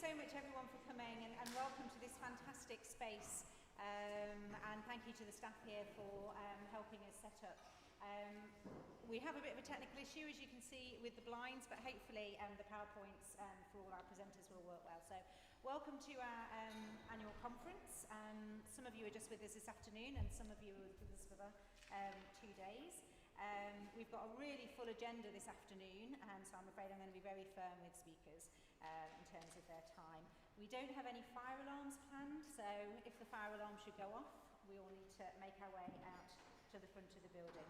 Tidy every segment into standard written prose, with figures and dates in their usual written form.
so much everyone for coming and welcome to this fantastic space, and thank you to the staff here for helping us set up. We have a bit of a technical issue, as you can see, with the blinds, but hopefully the PowerPoints for all our presenters will work well. So welcome to our annual conference. Some of you are just with us this afternoon and some of you are with us for the 2 days. We've got a really full agenda this afternoon, and so I'm afraid I'm going to be very firm with speakers in terms of their time. We don't have any fire alarms planned, so if the fire alarm should go off, we all need to make our way out to the front of the building.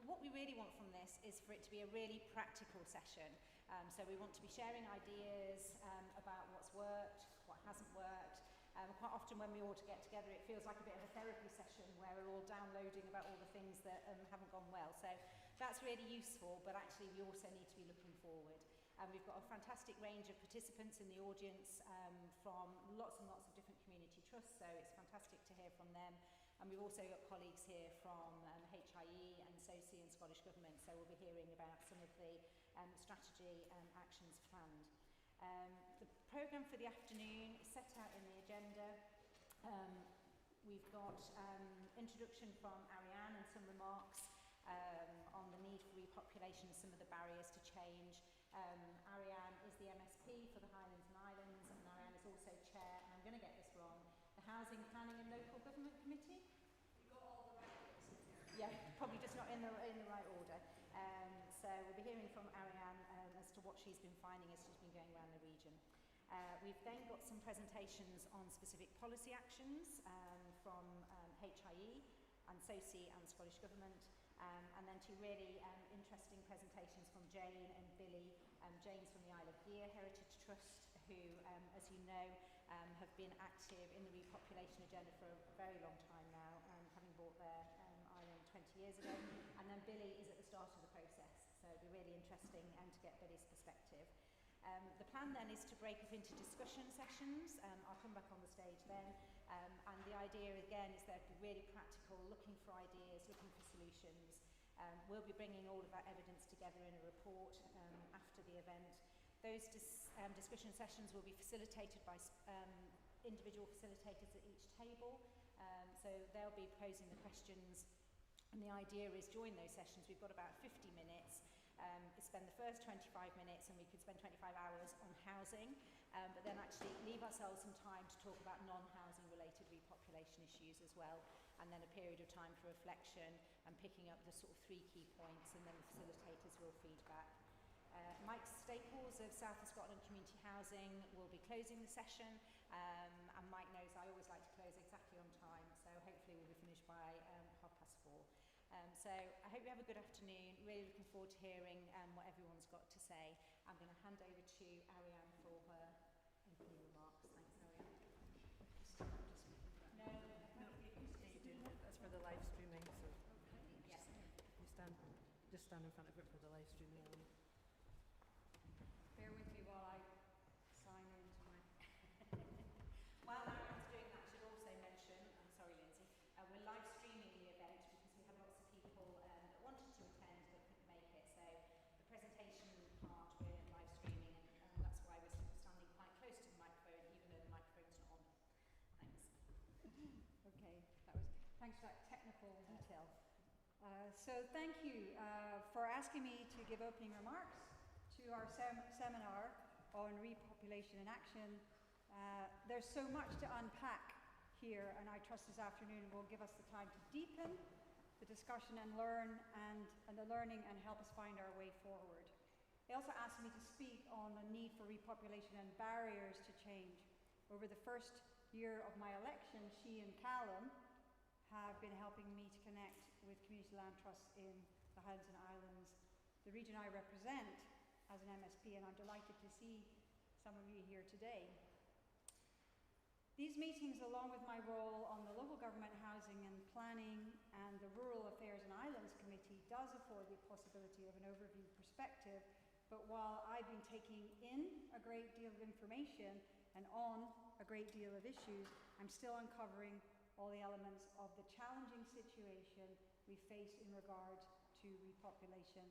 What we really want from this is for it to be a really practical session. So we want to be sharing ideas about what's worked, what hasn't worked. Quite often when we all get together, it feels like a bit of a therapy session where we're all downloading about all the things that haven't gone well. So that's really useful, but actually we also need to be looking forward. We've got a fantastic range of participants in the audience from lots and lots of different community trusts, so it's fantastic to hear from them. And we've also got colleagues here from HIE and SOCI and Scottish Government, so we'll be hearing about some of the strategy and actions planned. The programme for the afternoon is set out in the agenda. We've got introduction from Ariane and some remarks on the need for repopulation and some of the barriers to change. Ariane is the MSP for the Highlands and Islands, and Ariane is also chair, and I'm going to get this wrong, the Housing, Planning and Local Government Committee. You got all the right bits in there. Yeah, probably just not in the right order. So we'll be hearing from Ariane as to what she's been finding as she's been going around the region. We've then got some presentations on specific policy actions from HIE and SOCI and Scottish Government, and then two really interesting presentations from Jane and Billie. Jane's from the Isle of Gigha Heritage Trust, who, as you know, have been active in the repopulation agenda for a very long time now, having bought their island 20 years ago. And then Billie is at the start of the process, so it'll be really interesting to get Billie's perspective. The plan then is to break up into discussion sessions. I'll come back on the stage then. And the idea again is that it'll be really practical, looking for ideas, looking for solutions. We'll be bringing all of that evidence together in a report after the event. Those discussion sessions will be facilitated by individual facilitators at each table. So they'll be posing the questions. And the idea is during those sessions, we've got about 50 minutes. Spend the first 25 minutes, and we could spend 25 hours on housing, but then actually leave ourselves some time to talk about non-housing related repopulation issues as well, and then a period of time for reflection and picking up the sort of 3 key points, and then the facilitators will feed back. Mike Staples of South of Scotland Community Housing will be closing the session, and Mike knows I always like to close exactly on time, so hopefully we'll be finished by 4:30. So I hope you have a good afternoon. Really looking forward to hearing what everyone's got to say. I'm going to hand over to Ariane for her opening remarks. Thanks, Ariane. No, you do. That's for the live streaming. So yes. You just stand in front of it for the live streaming. Bear with me while I sign in to my... While Ariane's doing that, I should also mention, I'm sorry Lindsay, we're live streaming the event because we have lots of people that wanted to attend but couldn't make it. So the presentation part we're live streaming, and that's why we're standing quite close to the microphone, even though the microphone's not on. Thanks. Okay, thanks for that technical detail. So thank you for asking me to give opening remarks to our seminar on repopulation in action. There's so much to unpack here, and I trust this afternoon will give us the time to deepen the discussion and learn and the learning and help us find our way forward. They also asked me to speak on the need for repopulation and barriers to change. Over the first year of my election, she and Callum have been helping me to connect with community land trusts in the Highlands and Islands, the region I represent as an MSP, and I'm delighted to see some of you here today. These meetings, along with my role on the Local Government Housing and Planning and the Rural Affairs and Islands Committee, does afford the possibility of an overview perspective, but while I've been taking in a great deal of information and on a great deal of issues, I'm still uncovering all the elements of the challenging situation we face in regard to repopulation.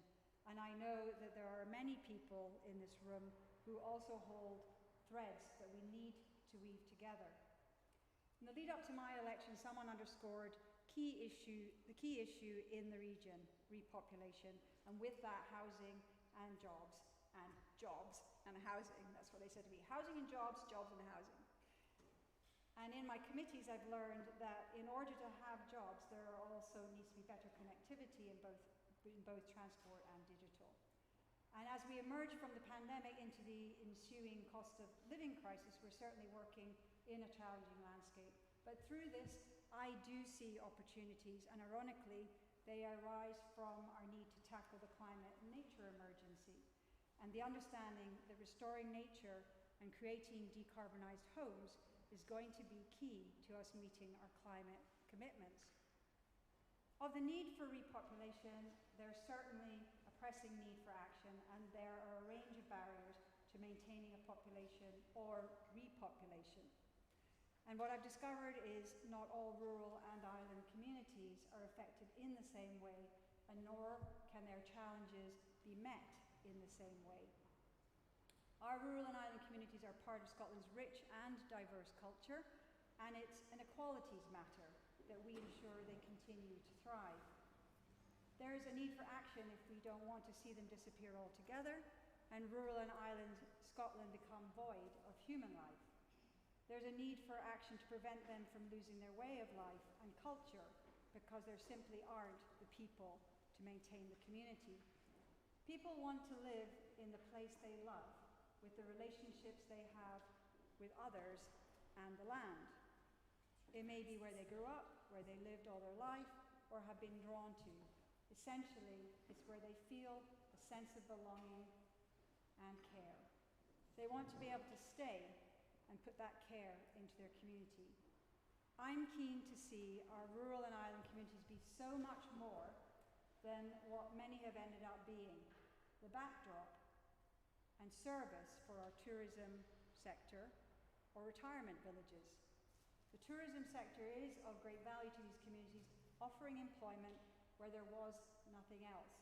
And I know that there are many people in this room who also hold threads that we need to weave together. In the lead up to my election, someone underscored the key issue in the region, repopulation, and with that, housing and jobs and housing. That's what they said to me. Housing and jobs, jobs and housing. And in my committees, I've learned that in order to have jobs, there also needs to be better connectivity in both transport and digital. And as we emerge from the pandemic into the ensuing cost of living crisis, we're certainly working in a challenging landscape. But through this, I do see opportunities, and ironically, they arise from our need to tackle the climate and nature emergency, and the understanding that restoring nature and creating decarbonised homes is going to be key to us meeting our climate commitments. Of the need for repopulation, there's certainly a pressing need for action, and there are a range of barriers to maintaining a population or repopulation. And what I've discovered is not all rural and island communities are affected in the same way, and nor can their challenges be met in the same way. Our rural and island communities are part of Scotland's rich and diverse culture, and it's an equalities matter that we ensure they continue to thrive. There is a need for action if we don't want to see them disappear altogether, and rural and island Scotland become void of human life. There's a need for action to prevent them from losing their way of life and culture, because there simply aren't the people to maintain the community. People want to live in the place they love, with the relationships they have with others and the land. It may be where they grew up, where they lived all their life, or have been drawn to. Essentially, it's where they feel a sense of belonging and care. They want to be able to stay and put that care into their community. I'm keen to see our rural and island communities be so much more than what many have ended up being, the backdrop and service for our tourism sector or retirement villages. The tourism sector is of great value to these communities, offering employment where there was nothing else.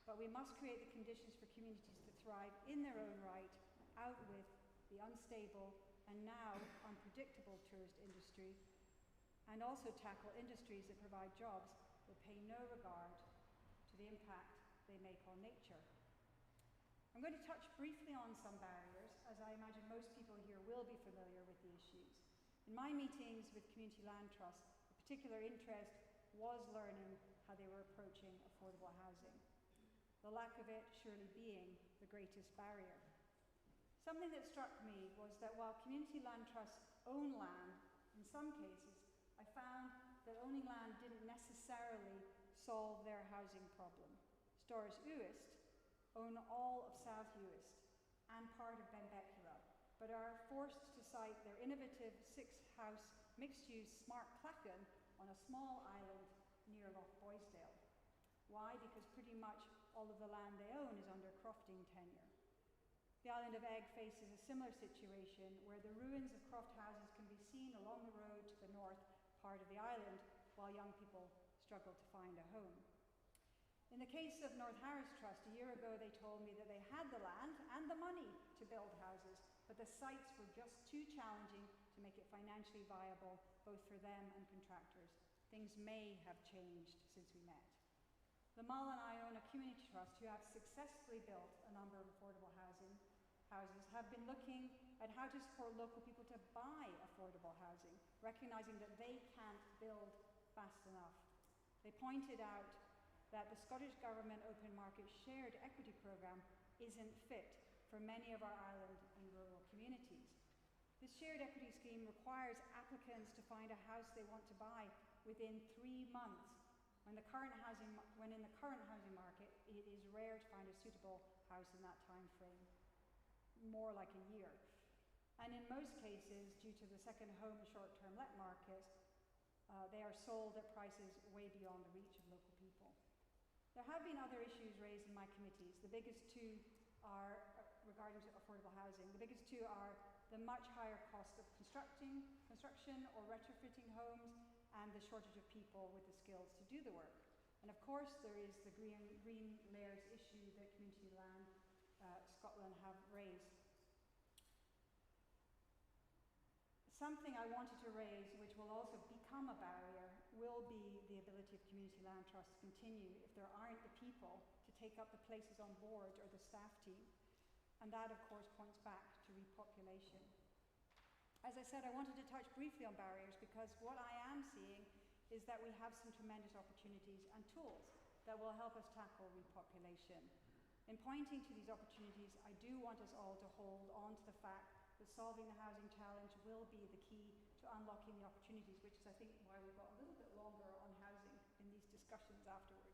But we must create the conditions for communities to thrive in their own right, out with the unstable and now unpredictable tourist industry, and also tackle industries that provide jobs that pay no regard to the impact they make on nature. I'm going to touch briefly on some barriers, as I imagine most people here will be familiar with the issues. In my meetings with Community Land Trust, a particular interest was learning how they were approaching affordable housing, the lack of it surely being the greatest barrier. Something that struck me was that while Community Land Trusts own land, in some cases, I found that owning land didn't necessarily solve their housing problem. Storrs Uist own all of South Uist and part of Benbecula, but are forced to site their innovative 6-house mixed-use smart clachan on a small island near Loch Boisdale. Why? Because pretty much all of the land they own is under crofting tenure. The island of Eigg faces a similar situation where the ruins of croft houses can be seen along the road to the north part of the island while young people struggle to find a home. In the case of North Harris Trust, a year ago they told me that they had the land and the money to build houses, but the sites were just too challenging to make it financially viable both for them and contractors. Things may have changed since we met. The Mull and Iona Community Trust, who have successfully built a number of affordable houses, have been looking at how to support local people to buy affordable housing, recognising that they can't build fast enough. They pointed out that the Scottish Government Open Market Shared Equity Programme isn't fit for many of our island and rural communities. This shared equity scheme requires applicants to find a house they want to buy within 3 months. When in the current housing market, it is rare to find a suitable house in that time frame, more like a year. And in most cases, due to the second home and short-term let market, they are sold at prices way beyond the reach of local people. There have been other issues raised in my committees. The biggest two are, regarding to affordable housing, the biggest two are the much higher cost of construction or retrofitting homes, and the shortage of people with the skills to do the work. And of course, there is the green layers issue that Community Land Scotland have raised. Something I wanted to raise, which will also become a barrier, will be the ability of community land trusts to continue if there aren't the people to take up the places on board or the staff team. And that, of course, points back to repopulation. As I said, I wanted to touch briefly on barriers because what I am seeing is that we have some tremendous opportunities and tools that will help us tackle repopulation. In pointing to these opportunities, I do want us all to hold on to the fact that solving the housing challenge will be the key to unlocking the opportunities, which is, I think, why we've got a little bit longer on housing in these discussions afterwards.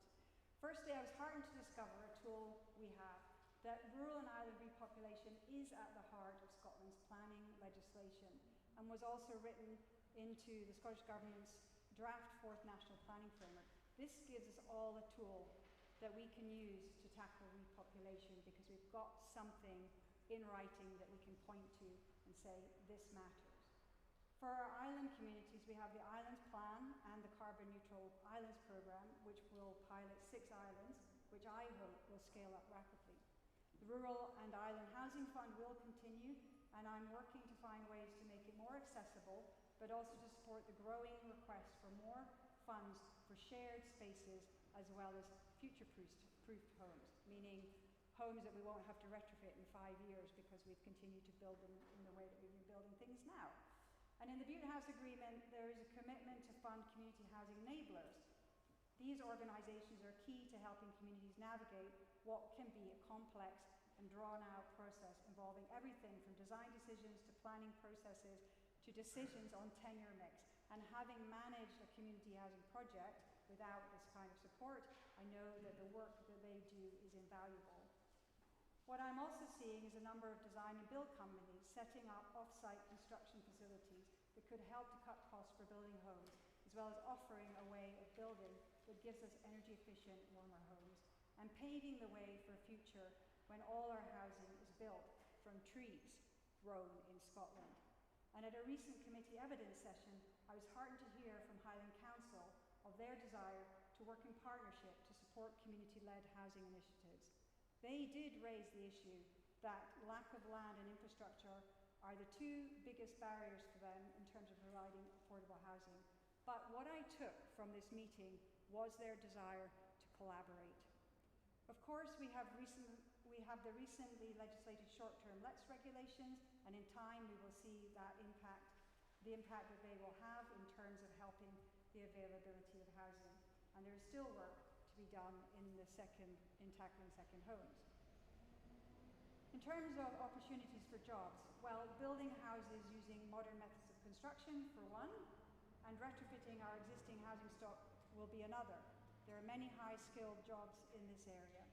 Firstly, I was heartened to discover a tool we have, that rural and island repopulation is at the heart of Scotland's planning legislation and was also written into the Scottish Government's draft 4th National Planning Framework. This gives us all a tool that we can use to tackle repopulation because we've got something in writing that we can point to and say, this matters. For our island communities, we have the Islands Plan and the Carbon Neutral Islands Programme, which will pilot 6 islands, which I hope will scale up rapidly. The Rural and Island Housing Fund will continue, and I'm working to find ways to make it more accessible, but also to support the growing request for more funds for shared spaces as well as future-proof homes, meaning homes that we won't have to retrofit in 5 years because we've continued to build them in the way that we've been building things now. And in the Butte House Agreement, there is a commitment to fund community housing enablers. These organisations are key to helping communities navigate what can be a complex and drawn-out process involving everything from design decisions to planning processes to decisions on tenure mix. And having managed a community housing project without this kind of support, I know that the work that they do is invaluable. What I'm also seeing is a number of design and build companies setting up off-site construction facilities that could help to cut costs for building homes, as well as offering a way of building that gives us energy-efficient, warmer homes, and paving the way for a future when all our housing is built from trees grown in Scotland. And at a recent committee evidence session, I was heartened to hear from Highland Council of their desire to work in partnership to support community-led housing initiatives. They did raise the issue that lack of land and infrastructure are the 2 biggest barriers for them in terms of providing affordable housing. But what I took from this meeting was their desire to collaborate. Of course, we have the recently legislated short-term lets regulations, and in time we will see that the impact that they will have in terms of helping the availability of housing. And there is still work to be done in tackling second homes. In terms of opportunities for jobs, well, building houses using modern methods of construction for one, and retrofitting our existing housing stock will be another. There are many high-skilled jobs in this area.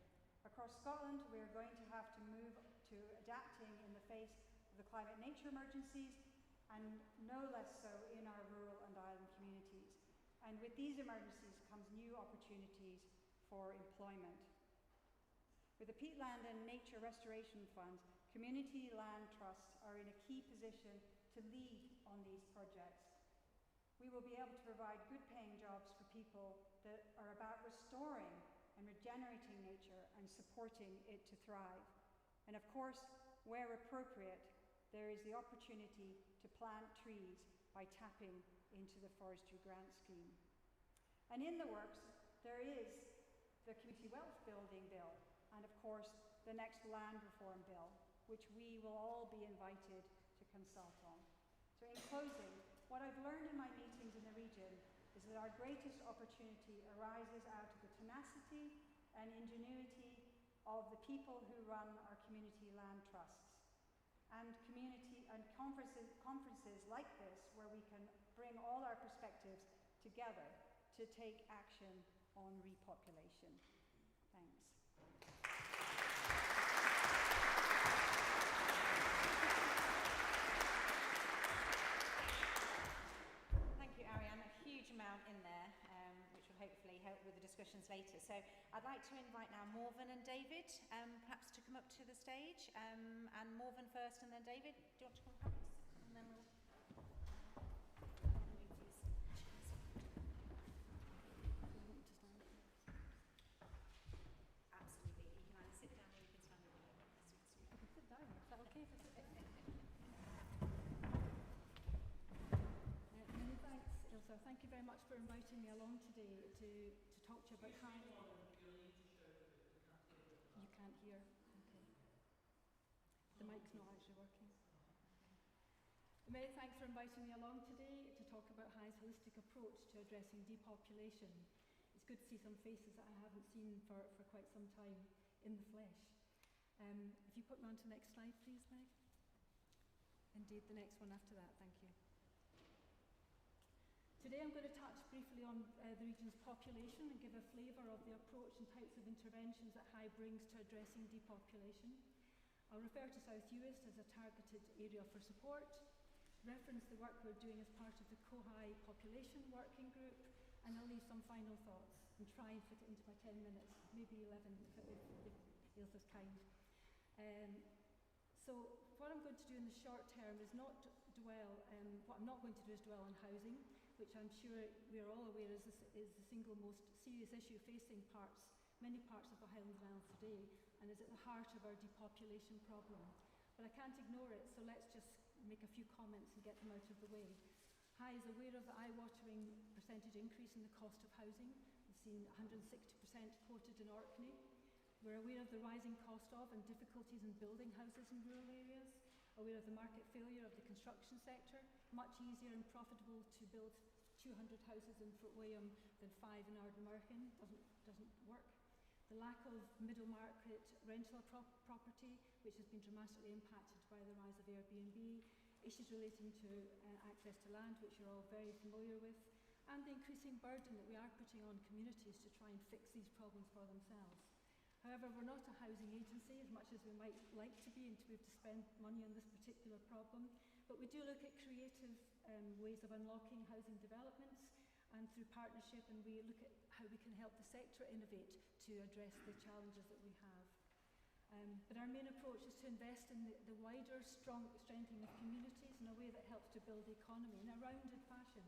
Across Scotland, we are going to have to move to adapting in the face of the climate-nature emergencies, and no less so in our rural and island communities. And with these emergencies comes new opportunities for employment. With the peatland and nature restoration funds, community land trusts are in a key position to lead on these projects. We will be able to provide good-paying jobs for people that are about restoring and regenerating nature and supporting it to thrive. And of course, where appropriate, there is the opportunity to plant trees by tapping into the Forestry Grant Scheme. And in the works, there is the Community Wealth Building Bill, and of course, the next Land Reform Bill, which we will all be invited to consult on. So in closing, what I've learned in my meetings in the region is that our greatest opportunity arises out of the tenacity and ingenuity of the people who run our community land trusts. And conferences like this, where we can bring all our perspectives together to take action on repopulation. Thanks. Thank you, Ariane. A huge amount in there, which will hopefully help with the discussions later. So I'd like to invite now Morven and David, perhaps to come up to the stage. And Morven first, and then David. Do you want to come up? And then we'll... Absolutely. You can either sit down or you can stand up. I can sit down. Is that okay? for inviting me along today to talk to you about how... You can't hear? Okay. The mic's not actually working. Many thanks for inviting me along today to talk about High's holistic approach to addressing depopulation. It's good to see some faces that I haven't seen for quite some time in the flesh. If you put me on to the next slide, please, Meg. Indeed, the next one after that, thank you. Today I'm going to touch briefly on the region's population and give a flavour of the approach and types of interventions that High brings to addressing depopulation. I'll refer to South Uist as a targeted area for support, reference the work we're doing as part of the Co-High Population Working Group, and I'll leave some final thoughts and try and fit it into my 10 minutes, maybe 11 if Ailsa's kind. So what I'm going to do in the short term is not dwell, what I'm not going to do is dwell on housing, which I'm sure we're all aware is the single most serious issue facing many parts of the Highlands and Islands today, and is at the heart of our depopulation problem. But I can't ignore it, so let's just make a few comments and get them out of the way. High is aware of the eye-watering percentage increase in the cost of housing. We've seen 160% quoted in Orkney. We're aware of the rising cost of and difficulties in building houses in rural areas, aware of the market failure of the construction sector. Much easier and profitable to build 200 houses in Fort William than 5 in Ardnamurchan. Doesn't work. The lack of middle market rental property, which has been dramatically impacted by the rise of Airbnb, issues relating to access to land, which you're all very familiar with, and the increasing burden that we are putting on communities to try and fix these problems for themselves. However, we're not a housing agency, as much as we might like to be and to be able to spend money on this particular problem, but we do look at creative ways of unlocking housing developments and through partnership, and we look at how we can help the sector innovate to address the challenges that we have. But our main approach is to invest in the wider strengthening of communities in a way that helps to build the economy in a rounded fashion.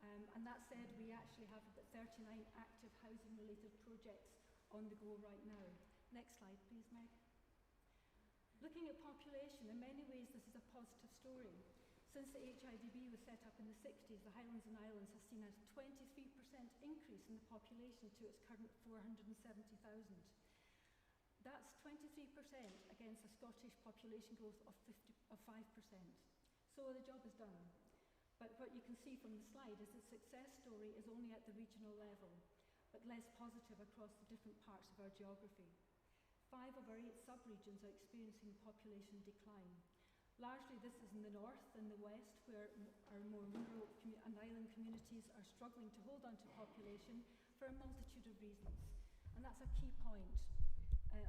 And that said, we actually have about 39 active housing-related projects on the go right now. Next slide, please, Meg. Looking at population, in many ways this is a positive story. Since the HIDB was set up in the 60s, the Highlands and Islands has seen a 23% increase in the population to its current 470,000. That's 23% against a Scottish population growth of 5%. So the job is done. But what you can see from the slide is the success story is only at the regional level, but less positive across the different parts of our geography. 5 of our 8 sub-regions are experiencing population decline. Largely this is in the north and the west, where our more rural and island communities are struggling to hold on to population for a multitude of reasons. And that's a key point.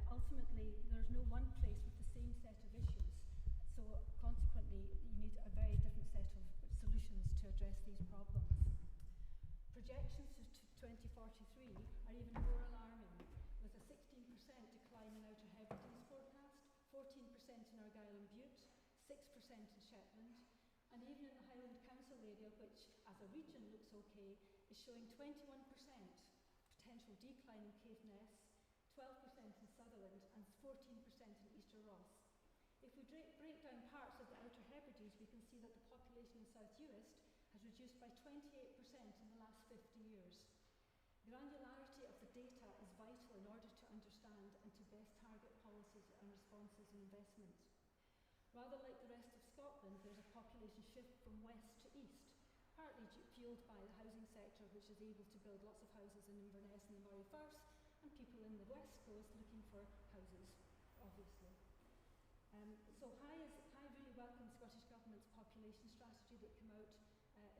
Ultimately, there's no one place with the same set of issues, so consequently you need a very different set of solutions to address these problems. Projections to 2043 are even more alarming, with a 16% decline in Outer Hebrides forecast, 14% in Argyll and Bute, 6% in Shetland, and even in the Highland Council area, which as a region looks okay, is showing 21% potential decline in Caithness, 12% in Sutherland, and 14% in Easter Ross. If we break down parts of the Outer Hebrides, we can see that the population in South Uist has reduced by 28% in the last 50 years. Granularity of the data is vital in order to understand and to best target policies and responses and investment. Rather like the rest of Scotland, there's a population shift from west to east, partly fueled by the housing sector, which is able to build lots of houses in Inverness and the Moray Firth, and people in the west coast looking for houses, obviously. So High really welcomed Scottish Government's population strategy that came out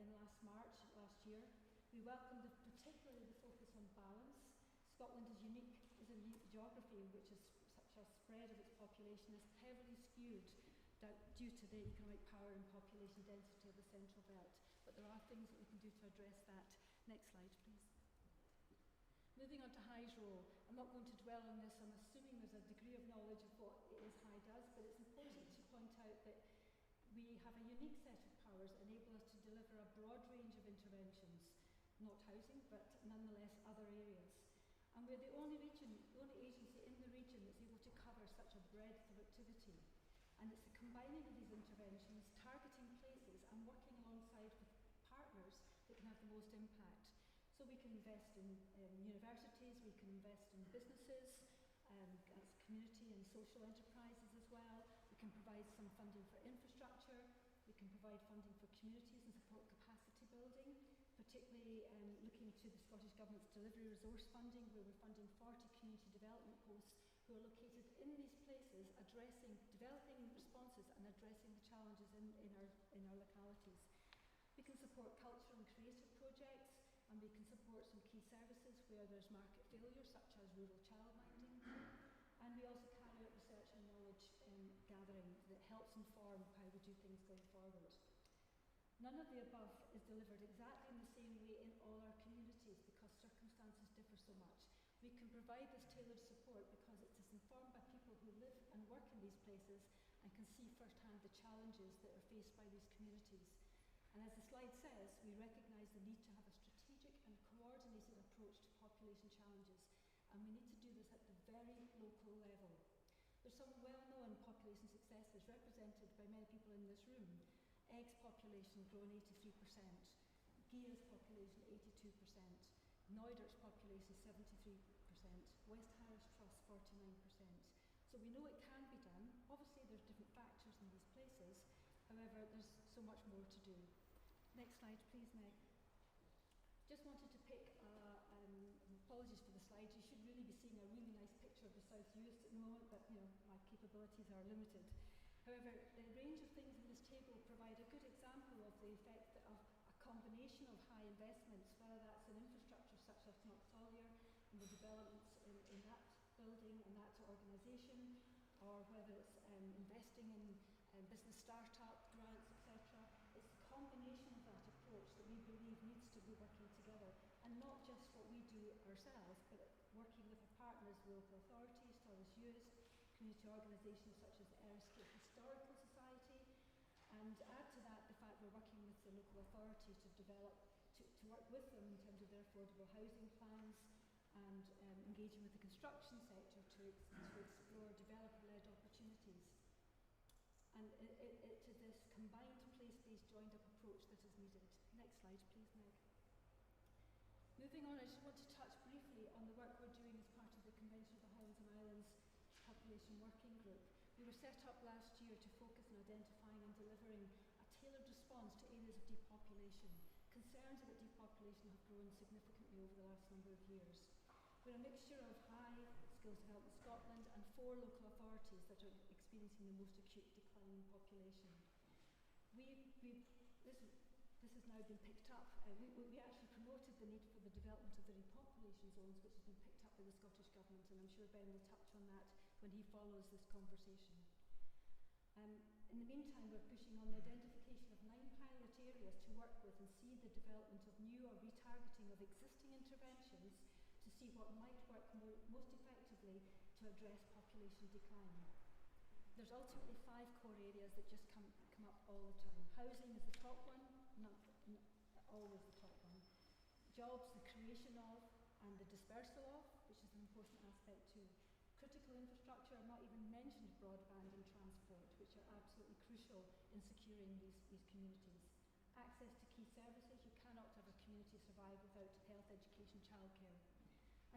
in last year. We welcomed particularly the focus on balance. Scotland is a unique geography in which such a spread of its population is heavily skewed due to the economic power and population density of the Central Belt. But there are things that we can do to address that. Next slide, please. Moving on to High's role, I'm not going to dwell on this. I'm assuming there's a degree of knowledge of what it is High does, but it's important to point out that we have a unique set of powers that enable us to deliver a broad range of interventions, not housing, but nonetheless other areas. And we're the only agency in the region that's able to cover such a breadth of activity. And it's the combining of these interventions, targeting places, and working alongside with partners that can have the most impact. So we can invest in universities, we can invest in businesses, as community and social enterprises as well. We can provide some funding for infrastructure, we can provide funding for communities and support capacity building, particularly looking to the Scottish Government's delivery resource funding, where we're funding 40 community development posts who are located in these places, developing responses and addressing the challenges in our localities. We can support culture and creative projects, and we can support some key services where there's market failure, such as rural childminding. And we also carry out research and knowledge gathering that helps inform how we do things going forward. None of the above is delivered exactly in the same way in all our communities because circumstances differ so much. We can provide this tailored support because it is informed by people who live and work in these places and can see firsthand the challenges that are faced by these communities. And as the slide says, we recognise the need to have a strategic and coordinated approach to population challenges, and we need to do this at the very local level. There's some well-known population successes represented by many people in this room. Egg's population grown 83%, Gigha's population 82%, Neudert's population 73%, West Harris Trust 49%. So we know it can be done. Obviously there's different factors in these places, however there's so much more to do. Next slide please, Meg. Just wanted to pick, apologies for the slides, you should really be seeing a really nice picture of the South Uist at the moment, but my capabilities are limited. However, the range of things in this table provide a good example of the effect of a combination of high investments, whether that's in infrastructure such as Knocksollier and the developments in that building and that organisation, or whether it's investing in business startup grants, etc. It's the combination of that approach that we believe needs to be working together, and not just what we do ourselves, but working with our partners, the local authorities, Taoiseach Uist, community organisations such as the Eriskay Historical Society, and add to that the fact we're working with the local authority to develop, to work with them in terms of their affordable housing plans, and engaging with the construction sector to explore developer-led opportunities. And it is this combined place-based joined-up approach that is needed. Next slide please, Meg. Moving on, I just want to touch briefly on the work we're doing as part of the Convention of the Highlands and Islands Population Working Group. We were set up last year to focus on identifying and delivering a tailored response to areas of depopulation. Concerns about depopulation have grown significantly over the last number of years. We're a mixture of High, Skills Development Scotland and 4 local authorities that are experiencing the most acute decline in population. This has now been picked up. We actually promoted the need for the development of the repopulation zones, which has been picked up by the Scottish Government, and I'm sure Ben will touch on that when he follows this conversation. In the meantime, we're pushing on the identification of 9 pilot areas to work with and see the development of new or retargeting of existing interventions to see what might work most effectively to address population decline. There's ultimately 5 core areas that just come up all the time. Housing is the top one, not always the top one. Jobs, the creation of and the dispersal of, which is an important aspect too. Critical infrastructure, I've not even mentioned broadband and transport, which are absolutely crucial in securing these communities. Access to key services, you cannot have a community survive without health, education, childcare.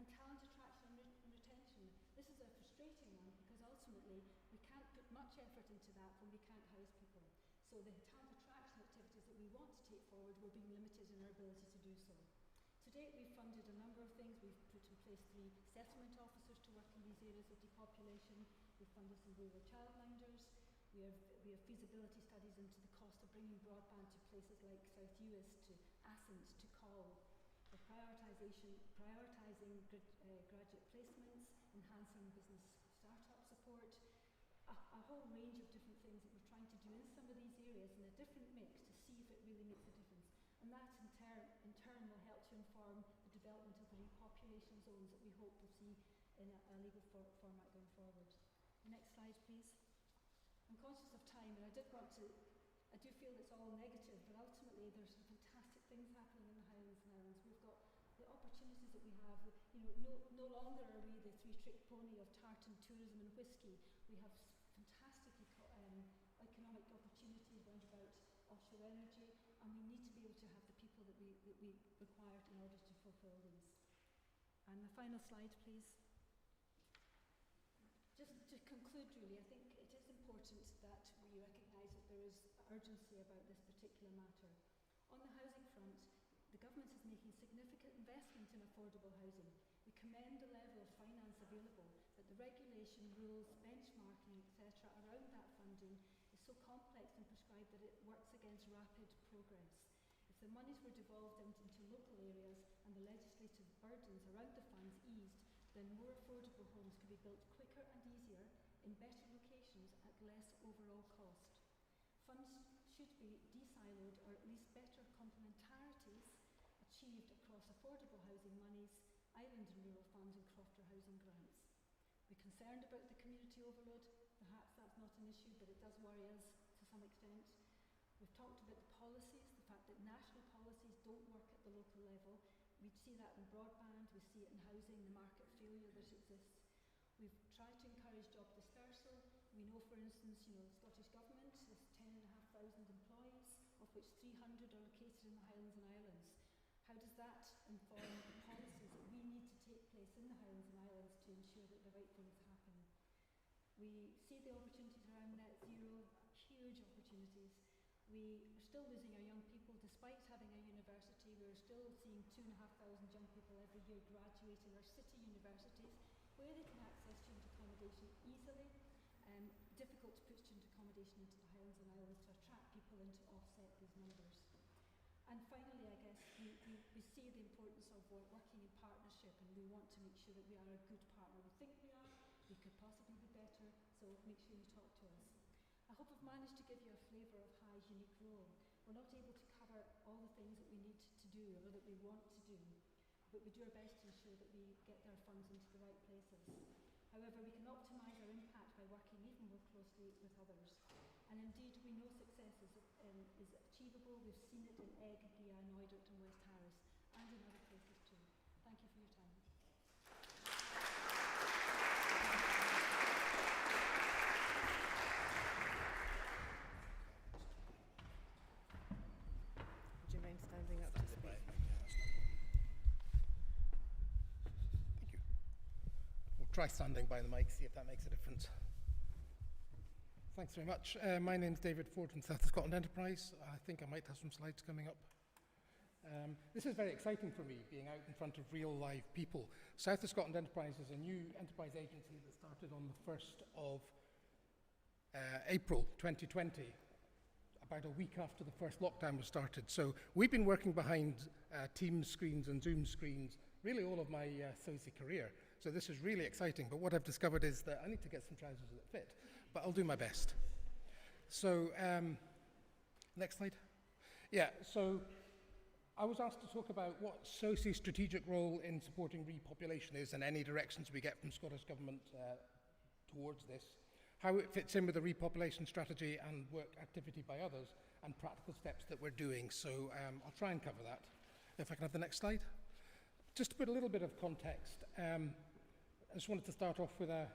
And talent attraction and retention. This is a frustrating one because ultimately we can't put much effort into that when we can't house people. So the talent attraction activities that we want to take forward, we're being limited in our ability to do so. To date, we've funded a number of things. We've put in place 3 settlement officers to work in these areas of depopulation. We've funded some rural childminders. We have feasibility studies into the cost of bringing broadband to places like South Uist, to Assens, to Call. We're prioritising graduate placements, enhancing business startup support, a whole range of different things that we're trying to do in some of these areas in a different mix to see if it really makes a difference. And that in turn will help to inform the development of the repopulation zones that we hope to see in a legal format going forward. Next slide please. I'm conscious of time and I do feel it's all negative, but ultimately there's some fantastic things happening in the Highlands and Islands. We've got the opportunities that we have. No longer are we the 3-trick pony of tartan, tourism and whisky. We have fantastic economic opportunities round about offshore energy, and we need to be able to have the people capital that we require in order to fulfil these. And the final slide, please. Just to conclude, really, I think it is important that we recognise that there is urgency about this particular matter. On the housing front, the government is making significant investment in affordable housing. We commend the level of finance available, but the regulation, rules, benchmarking, etc. around that funding is so complex and prescribed that it works against rapid progress. If the monies were devolved into local areas and the legislative burdens around the funds eased, then more affordable homes could be built quicker and easier in better locations at less overall cost. Funds should be de-siloed, or at least better complementarities achieved across affordable housing monies, island and rural funds and crofter housing grants. We're concerned about the community overload. Perhaps that's not an issue, but it does worry us to some extent. We've talked about the policies, the fact that national policies don't work at the local level. We see that in broadband, we see it in housing, the market failure that exists. We've tried to encourage job dispersal. We know, for instance, the Scottish Government has 10,500 employees, of which 300 are located in the Highlands and Islands. How does that inform the policies that we need to take place in the Highlands and Islands to ensure that the right things happen? We see the opportunities around net zero, huge opportunities. We are still losing our young people. Despite having a university, we're still seeing 2,500 young people every year graduating our city universities, where they can access student accommodation easily. Difficult to put student accommodation into the Highlands and Islands to attract people in to offset these numbers. And finally, I guess, we see the importance of working in partnership, and we want to make sure that we are a good partner. We think we are, we could possibly be better, so make sure you talk to us. I hope I've managed to give you a flavour of High's unique role. We're not able to cover all the things that we need to do or that we want to do, but we do our best to ensure that we get our funds into the right places. However, we can optimise our impact by working even more closely with others. And indeed, we know success is achievable. We've seen it in Eigg, Gigha, Neudert and West Harris, and in other places too. Thank you for your time. Would you mind standing up to speak? Thank you. We'll try standing by the mic, see if that makes a difference. Thanks very much. My name's David Ford from South of Scotland Enterprise. I think I might have some slides coming up. This is very exciting for me, being out in front of real live people. South of Scotland Enterprise is a new enterprise agency that started on the 1st of April 2020, about a week after the first lockdown was started. So we've been working behind Teams screens and Zoom screens really all of my SOSI career. So this is really exciting, but what I've discovered is that I need to get some trousers that fit, but I'll do my best. So, next slide. Yeah, so I was asked to talk about what SOSI's strategic role in supporting repopulation is and any directions we get from Scottish Government towards this, how it fits in with the repopulation strategy and work activity by others, and practical steps that we're doing. So I'll try and cover that. If I can have the next slide. Just to put a little bit of context, I just wanted to start off with a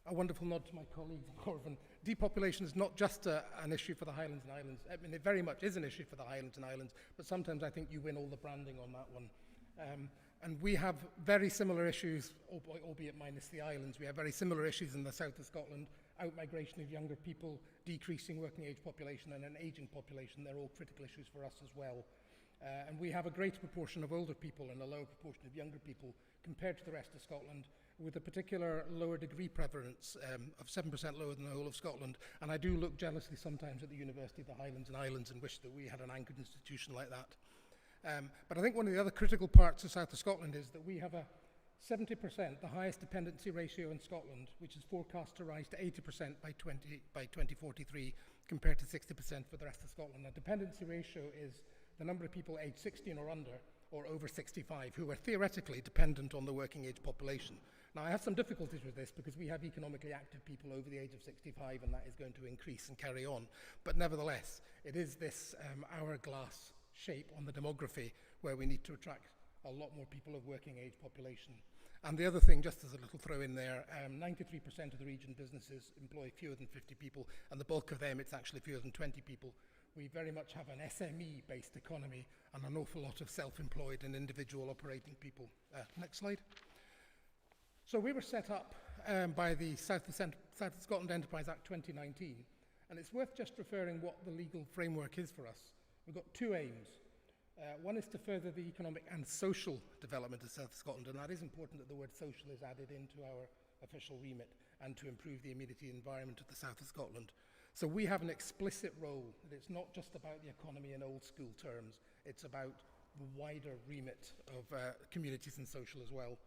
wonderful nod to my colleague, Morven. Depopulation is not just an issue for the Highlands and Islands. I mean, it very much is an issue for the Highlands and Islands, but sometimes I think you win all the branding on that one. And we have very similar issues, albeit minus the islands. We have very similar issues in the south of Scotland, out-migration of younger people, decreasing working age population, and an ageing population. They're all critical issues for us as well. And we have a greater proportion of older people and a lower proportion of younger people compared to the rest of Scotland, with a particular lower degree prevalence of 7% lower than the whole of Scotland. And I do look jealously sometimes at the University of the Highlands and Islands and wish that we had an anchored institution like that. But I think one of the other critical parts of south of Scotland is that we have a 70%, the highest dependency ratio in Scotland, which is forecast to rise to 80% by 2043, compared to 60% for the rest of Scotland. A dependency ratio is the number of people aged 16 or under, or over 65, who are theoretically dependent on the working age population. Now, I have some difficulties with this because we have economically active people over the age of 65, and that is going to increase and carry on. But nevertheless, it is this hourglass shape on the demography where we need to attract a lot more people of working age population. And the other thing, just as a little throw in there, 93% of the region businesses employ fewer than 50 people, and the bulk of them, it's actually fewer than 20 people, we very much have an SME-based economy and an awful lot of self-employed and individual operating people. Next slide. So we were set up by the South of Scotland Enterprise Act 2019, and it's worth just referring what the legal framework is for us. We've got two aims. One is to further the economic and social development of South Scotland, and that is important that the word social is added into our official remit, and to improve the immediate environment of the South of Scotland. So we have an explicit role that it's not just about the economy in old school terms, it's about the wider remit of communities and social as well.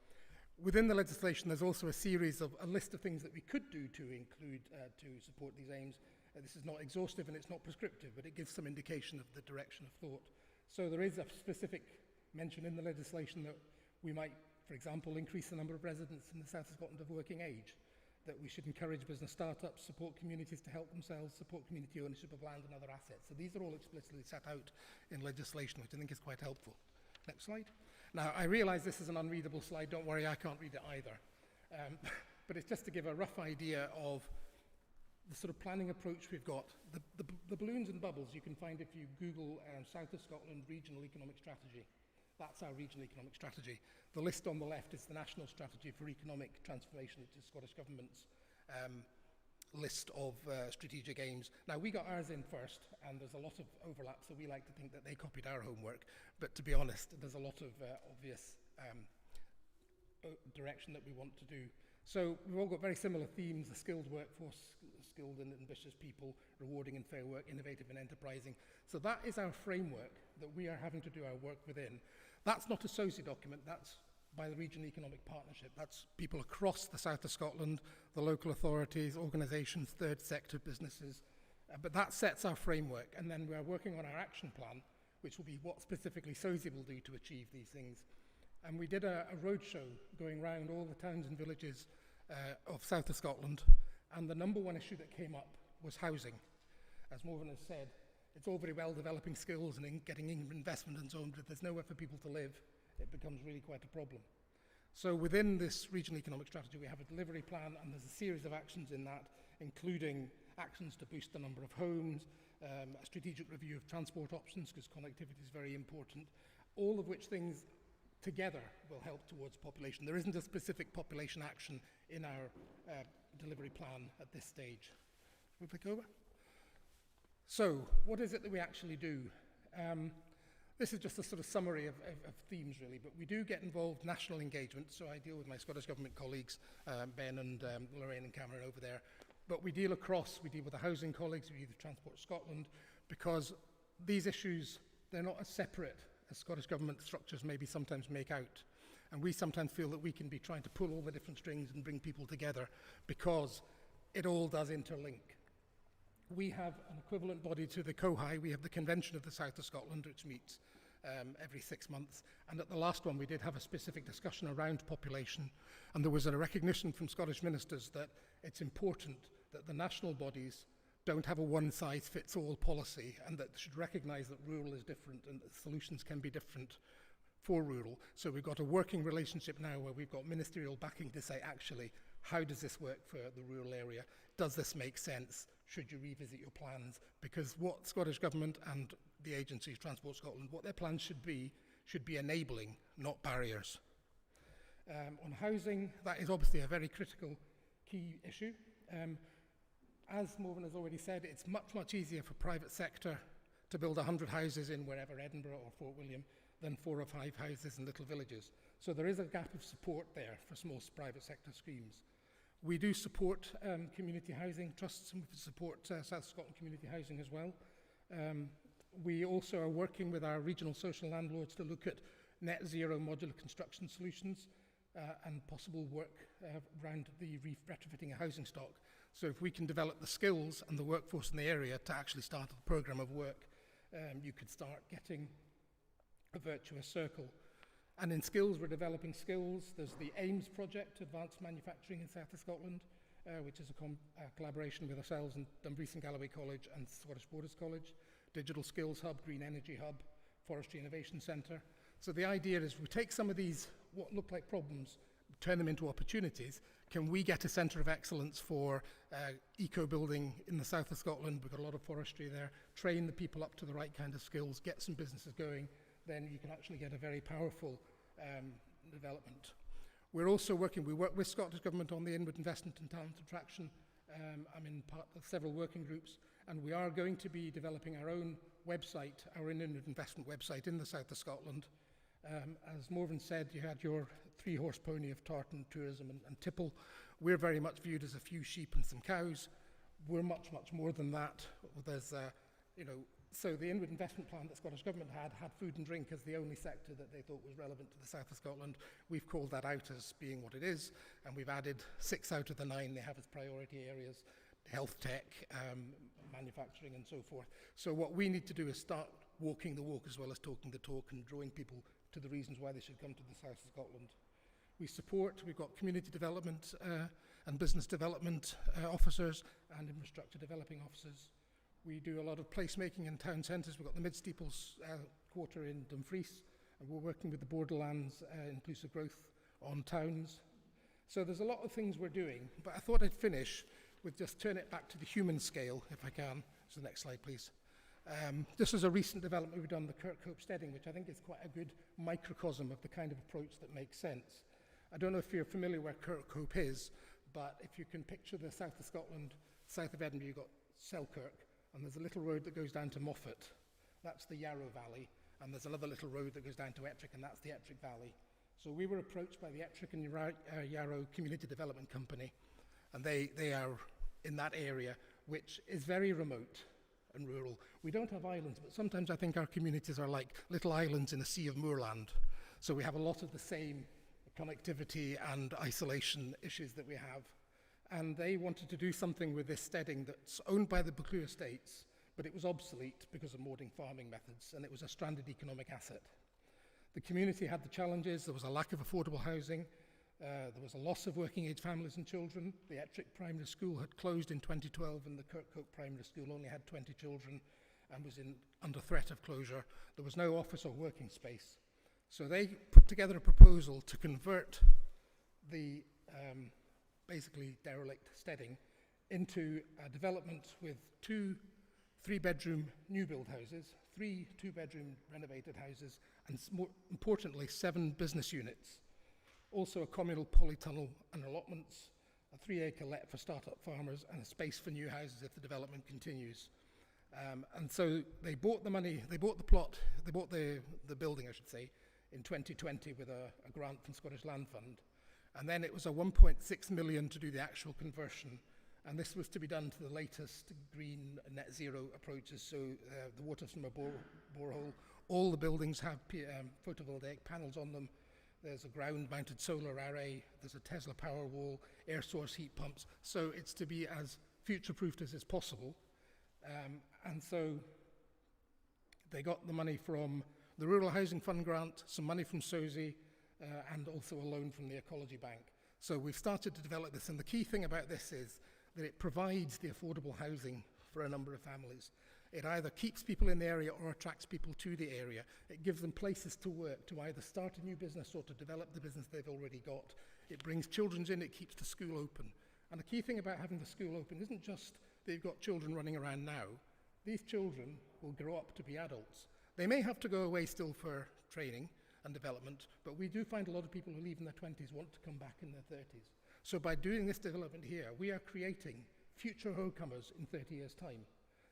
Within the legislation, there's also a list of things that we could do to include, to support these aims. This is not exhaustive and it's not prescriptive, but it gives some indication of the direction of thought. So there is a specific mention in the legislation that we might, for example, increase the number of residents in the South of Scotland of working age, that we should encourage business startups, support communities to help themselves, support community ownership of land and other assets. So these are all explicitly set out in legislation, which I think is quite helpful. Next slide. Now, I realise this is an unreadable slide. Don't worry, I can't read it either. But it's just to give a rough idea of the sort of planning approach we've got. The balloons and bubbles you can find if you Google South of Scotland Regional Economic Strategy. That's our regional economic strategy. The list on the left is the National Strategy for Economic Transformation, which is Scottish Government's list of strategic aims. Now, we got ours in first, and there's a lot of overlap, so we like to think that they copied our homework. But to be honest, there's a lot of obvious direction that we want to do. So we've all got very similar themes: a skilled workforce, skilled and ambitious people, rewarding and fair work, innovative and enterprising. So that is our framework that we are having to do our work within. That's not a SOSI document, that's by the Regional Economic Partnership. That's people across the South of Scotland, the local authorities, organisations, third sector businesses. But that sets our framework, and then we're working on our action plan, which will be what specifically SOSI will do to achieve these things. And we did a roadshow going around all the towns and villages of South of Scotland, and the number one issue that came up was housing. As Morven has said, it's all very well developing skills and getting investment and so on, but if there's nowhere for people to live, it becomes really quite a problem. So within this regional economic strategy, we have a delivery plan, and there's a series of actions in that, including actions to boost the number of homes, a strategic review of transport options, because connectivity is very important, all of which things together will help towards population. There isn't a specific population action in our delivery plan at this stage. We'll click over. So, what is it that we actually do? This is just a sort of summary of themes, really, but we do get involved national engagement, so I deal with my Scottish Government colleagues, Ben and Lorraine and Cameron over there, but we deal across, we deal with the housing colleagues, we deal with Transport Scotland, because these issues, they're not as separate as Scottish Government structures maybe sometimes make out. And we sometimes feel that we can be trying to pull all the different strings and bring people together, because it all does interlink. We have an equivalent body to the COHI. We have the Convention of the South of Scotland, which meets every 6 months. And at the last one, we did have a specific discussion around population. And there was a recognition from Scottish ministers that it's important that the national bodies don't have a one-size-fits-all policy, and that should recognise that rural is different and that solutions can be different for rural. So we've got a working relationship now where we've got ministerial backing to say, actually, how does this work for the rural area? Does this make sense? Should you revisit your plans? Because what Scottish Government and the agencies, Transport Scotland, what their plans should be enabling, not barriers. On housing, that is obviously a very critical key issue. As Morven has already said, it's much, much easier for private sector to build 100 houses in wherever, Edinburgh or Fort William, than 4 or 5 houses in little villages. So there is a gap of support there for small private sector schemes. We do support community housing trusts, and we support South Scotland community housing as well. We also are working with our regional social landlords to look at net zero modular construction solutions and possible work around the retrofitting a housing stock. So if we can develop the skills and the workforce in the area to actually start a programme of work, you could start getting a virtuous circle. And in skills, we're developing skills. There's the AIMS project, Advanced Manufacturing in South of Scotland, which is a collaboration with ourselves and Dumfries and Galloway College and Scottish Borders College, Digital Skills Hub, Green Energy Hub, Forestry Innovation Centre. So the idea is we take some of these, what look like problems, turn them into opportunities. Can we get a centre of excellence for eco-building in the south of Scotland? We've got a lot of forestry there. Train the people up to the right kind of skills, get some businesses going, then you can actually get a very powerful development. We're also working, we work with Scottish Government on the inward investment and talent attraction. I'm in part of several working groups, and we are going to be developing our own website, our inward investment website in the south of Scotland. As Morven said, you had your 3-horse pony of tartan tourism and tipple. We're very much viewed as a few sheep and some cows. We're much, much more than that. There's, so the inward investment plan that Scottish Government had food and drink as the only sector that they thought was relevant to the south of Scotland. We've called that out as being what it is, and we've added 6 out of the 9 they have as priority areas: health tech, manufacturing, and so forth. So what we need to do is start walking the walk as well as talking the talk and drawing people to the reasons why they should come to the south of Scotland. We've got community development and business development officers and infrastructure developing officers. We do a lot of placemaking in town centres. We've got the Mid-Steeples quarter in Dumfries, and we're working with the Borderlands Inclusive Growth on towns. So there's a lot of things we're doing, but I thought I'd finish with just turn it back to the human scale, if I can. So the next slide, please. This is a recent development we've done, the Kirkhope Steading, which I think is quite a good microcosm of the kind of approach that makes sense. I don't know if you're familiar where Kirkhope is, but if you can picture the south of Scotland, south of Edinburgh, you've got Selkirk, and there's a little road that goes down to Moffat. That's the Yarrow Valley, and there's another little road that goes down to Ettrick, and that's the Ettrick Valley. So we were approached by the Ettrick and Yarrow Community Development Company, and they are in that area, which is very remote and rural. We don't have islands, but sometimes I think our communities are like little islands in a sea of moorland. So we have a lot of the same connectivity and isolation issues that we have. And they wanted to do something with this steading that's owned by the Buccleuch Estates, but it was obsolete because of modern farming methods, and it was a stranded economic asset. The community had the challenges. There was a lack of affordable housing. There was a loss of working-age families and children. The Ettrick Primary School had closed in 2012, and the Kirkhope Primary School only had 20 children and was under threat of closure. There was no office or working space. So they put together a proposal to convert the basically derelict steading into a development with 2 3-bedroom new build houses, 3 2-bedroom renovated houses, and more importantly, 7 business units. Also a communal polytunnel and allotments, a 3-acre let for start-up farmers, and a space for new houses if the development continues. And so they bought the money, they bought the plot, they bought the building, I should say, in 2020 with a grant from Scottish Land Fund. And then it was a 1.6 million to do the actual conversion. And this was to be done to the latest green net zero approaches. So the water's from a borehole. All the buildings have photovoltaic panels on them. There's a ground-mounted solar array. There's a Tesla power wall, air source heat pumps. So it's to be as future-proofed as is possible. And so they got the money from the Rural Housing Fund grant, some money from SOSI, and also a loan from the Ecology Bank. So we've started to develop this, and the key thing about this is that it provides the affordable housing for a number of families. It either keeps people in the area or attracts people to the area. It gives them places to work, to either start a new business or to develop the business they've already got. It brings children in, it keeps the school open. And the key thing about having the school open isn't just that you've got children running around now. These children will grow up to be adults. They may have to go away still for training and development, but we do find a lot of people who leave in their 20s want to come back in their 30s. So by doing this development here, we are creating future homecomers in 30 years' time.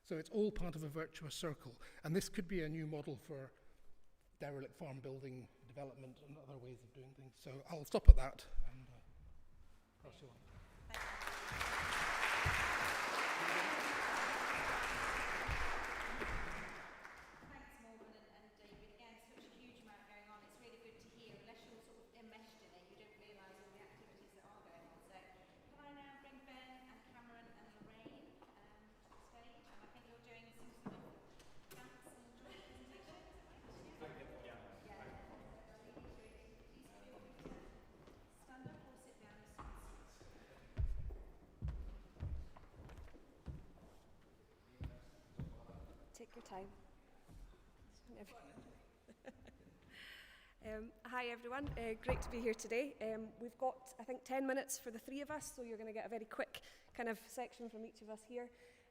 So it's all part of a virtuous circle. And this could be a new model for derelict farm building development and other ways of doing things. So I'll stop at that and pass you on. Thanks, Morven and David. Again, such a huge amount going on. It's really good to hear. Unless you're sort of enmeshed in it, you don't realise all the activities that are going on. So can I now bring Ben and Cameron and Lorraine to the stage? And I think you're doing some sort of dance and joint presentation. Is that right? Yeah. Stand up or sit down as soon as Take your time. Hi everyone, great to be here today. We've got, I think, 10 minutes for the three of us, so you're going to get a very quick kind of section from each of us here.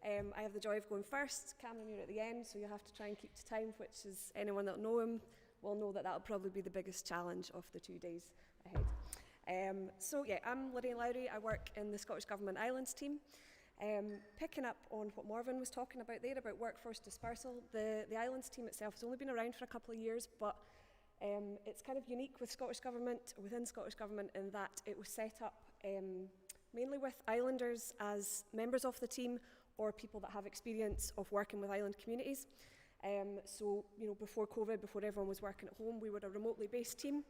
I have the joy of going first. Cameron, you're at the end, so you'll have to try and keep to time, which is, anyone that'll know him will know that that'll probably be the biggest challenge of the 2 days ahead. So yeah, I'm Lorraine. I work in the Scottish Government Islands team. Picking up on what Morven was talking about there, about workforce dispersal, the Islands team itself has only been around for a couple of years, but it's kind of unique with Scottish Government, within Scottish Government, in that it was set up mainly with Islanders as members of the team, or people that have experience of working with island communities. So, you know, before COVID, before everyone was working at home, we were a remotely based team,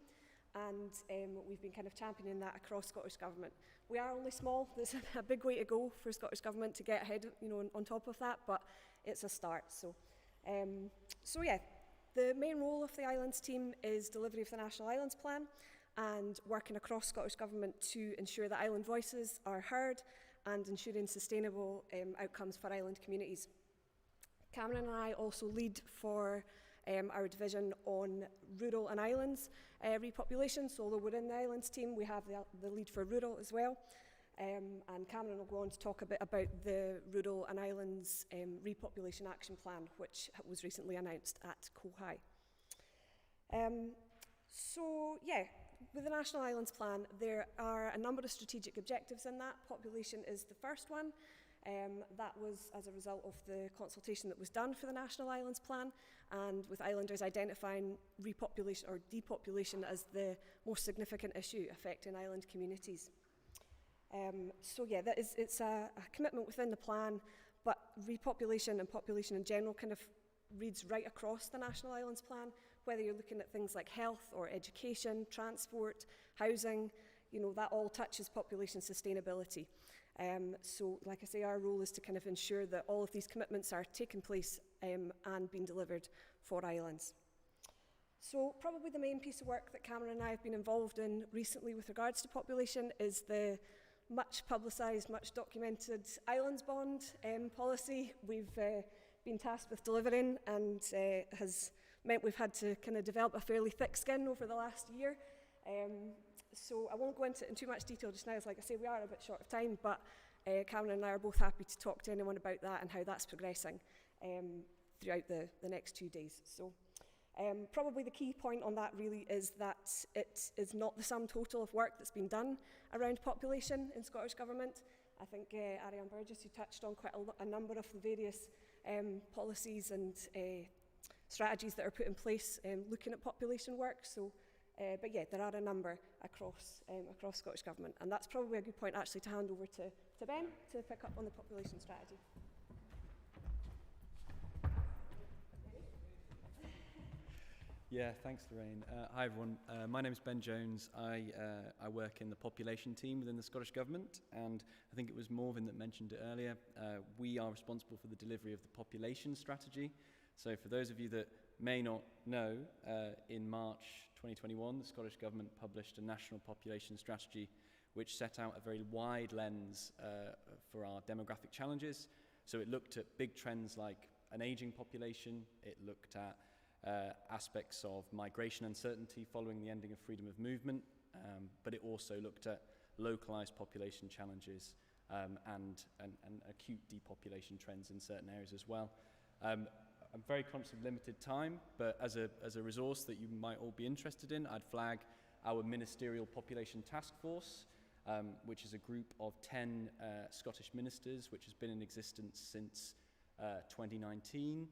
and we've been kind of championing that across Scottish Government. We are only small. There's a big way to go for Scottish Government to get ahead, you know, on top of that, but it's a start. So yeah, the main role of the Islands team is delivery of the National Islands Plan and working across Scottish Government to ensure that island voices are heard and ensuring sustainable outcomes for island communities. Cameron and I also lead for our division on rural and islands repopulation. So although we're in the islands team, we have the lead for rural as well. And Cameron will go on to talk a bit about the Rural and Islands Repopulation Action Plan, which was recently announced at Gigha. So yeah, with the National Islands Plan, there are a number of strategic objectives in that. Population is the first one. That was as a result of the consultation that was done for the National Islands Plan, and with islanders identifying repopulation or depopulation as the most significant issue affecting island communities. So yeah, it's a commitment within the plan, but repopulation and population in general kind of reads right across the National Islands Plan, whether you're looking at things like health or education, transport, housing, you know, that all touches population sustainability. So like I say, our role is to kind of ensure that all of these commitments are taking place and being delivered for islands. So probably the main piece of work that Cameron and I have been involved in recently with regards to population is the much publicised, much documented Islands Bond policy we've been tasked with delivering, and has meant we've had to kind of develop a fairly thick skin over the last year. So I won't go into it in too much detail just now, as like I say, we are a bit short of time, but Cameron and I are both happy to talk to anyone about that and how that's progressing throughout the next 2 days. So probably the key point on that really is that it is not the sum total of work that's been done around population in Scottish Government. I think Ariane Burgess, you touched on quite a number of the various policies and strategies that are put in place looking at population work. So, but yeah, there are a number across Scottish Government, and that's probably a good point actually to hand over to Ben to pick up on the population strategy. Yeah, thanks, Lorraine. Hi, everyone. My name is Ben Jones. I work in the population team within the Scottish Government, and I think it was Morven that mentioned it earlier. We are responsible for the delivery of the population strategy. So for those of you that may not know, in March 2021, the Scottish Government published a national population strategy which set out a very wide lens for our demographic challenges. So it looked at big trends like an ageing population, it looked at aspects of migration uncertainty following the ending of freedom of movement, but it also looked at localised population challenges and acute depopulation trends in certain areas as well. I'm very conscious of limited time, but as a resource that you might all be interested in, I'd flag our Ministerial Population Task Force, which is a group of 10 Scottish ministers, which has been in existence since 2019.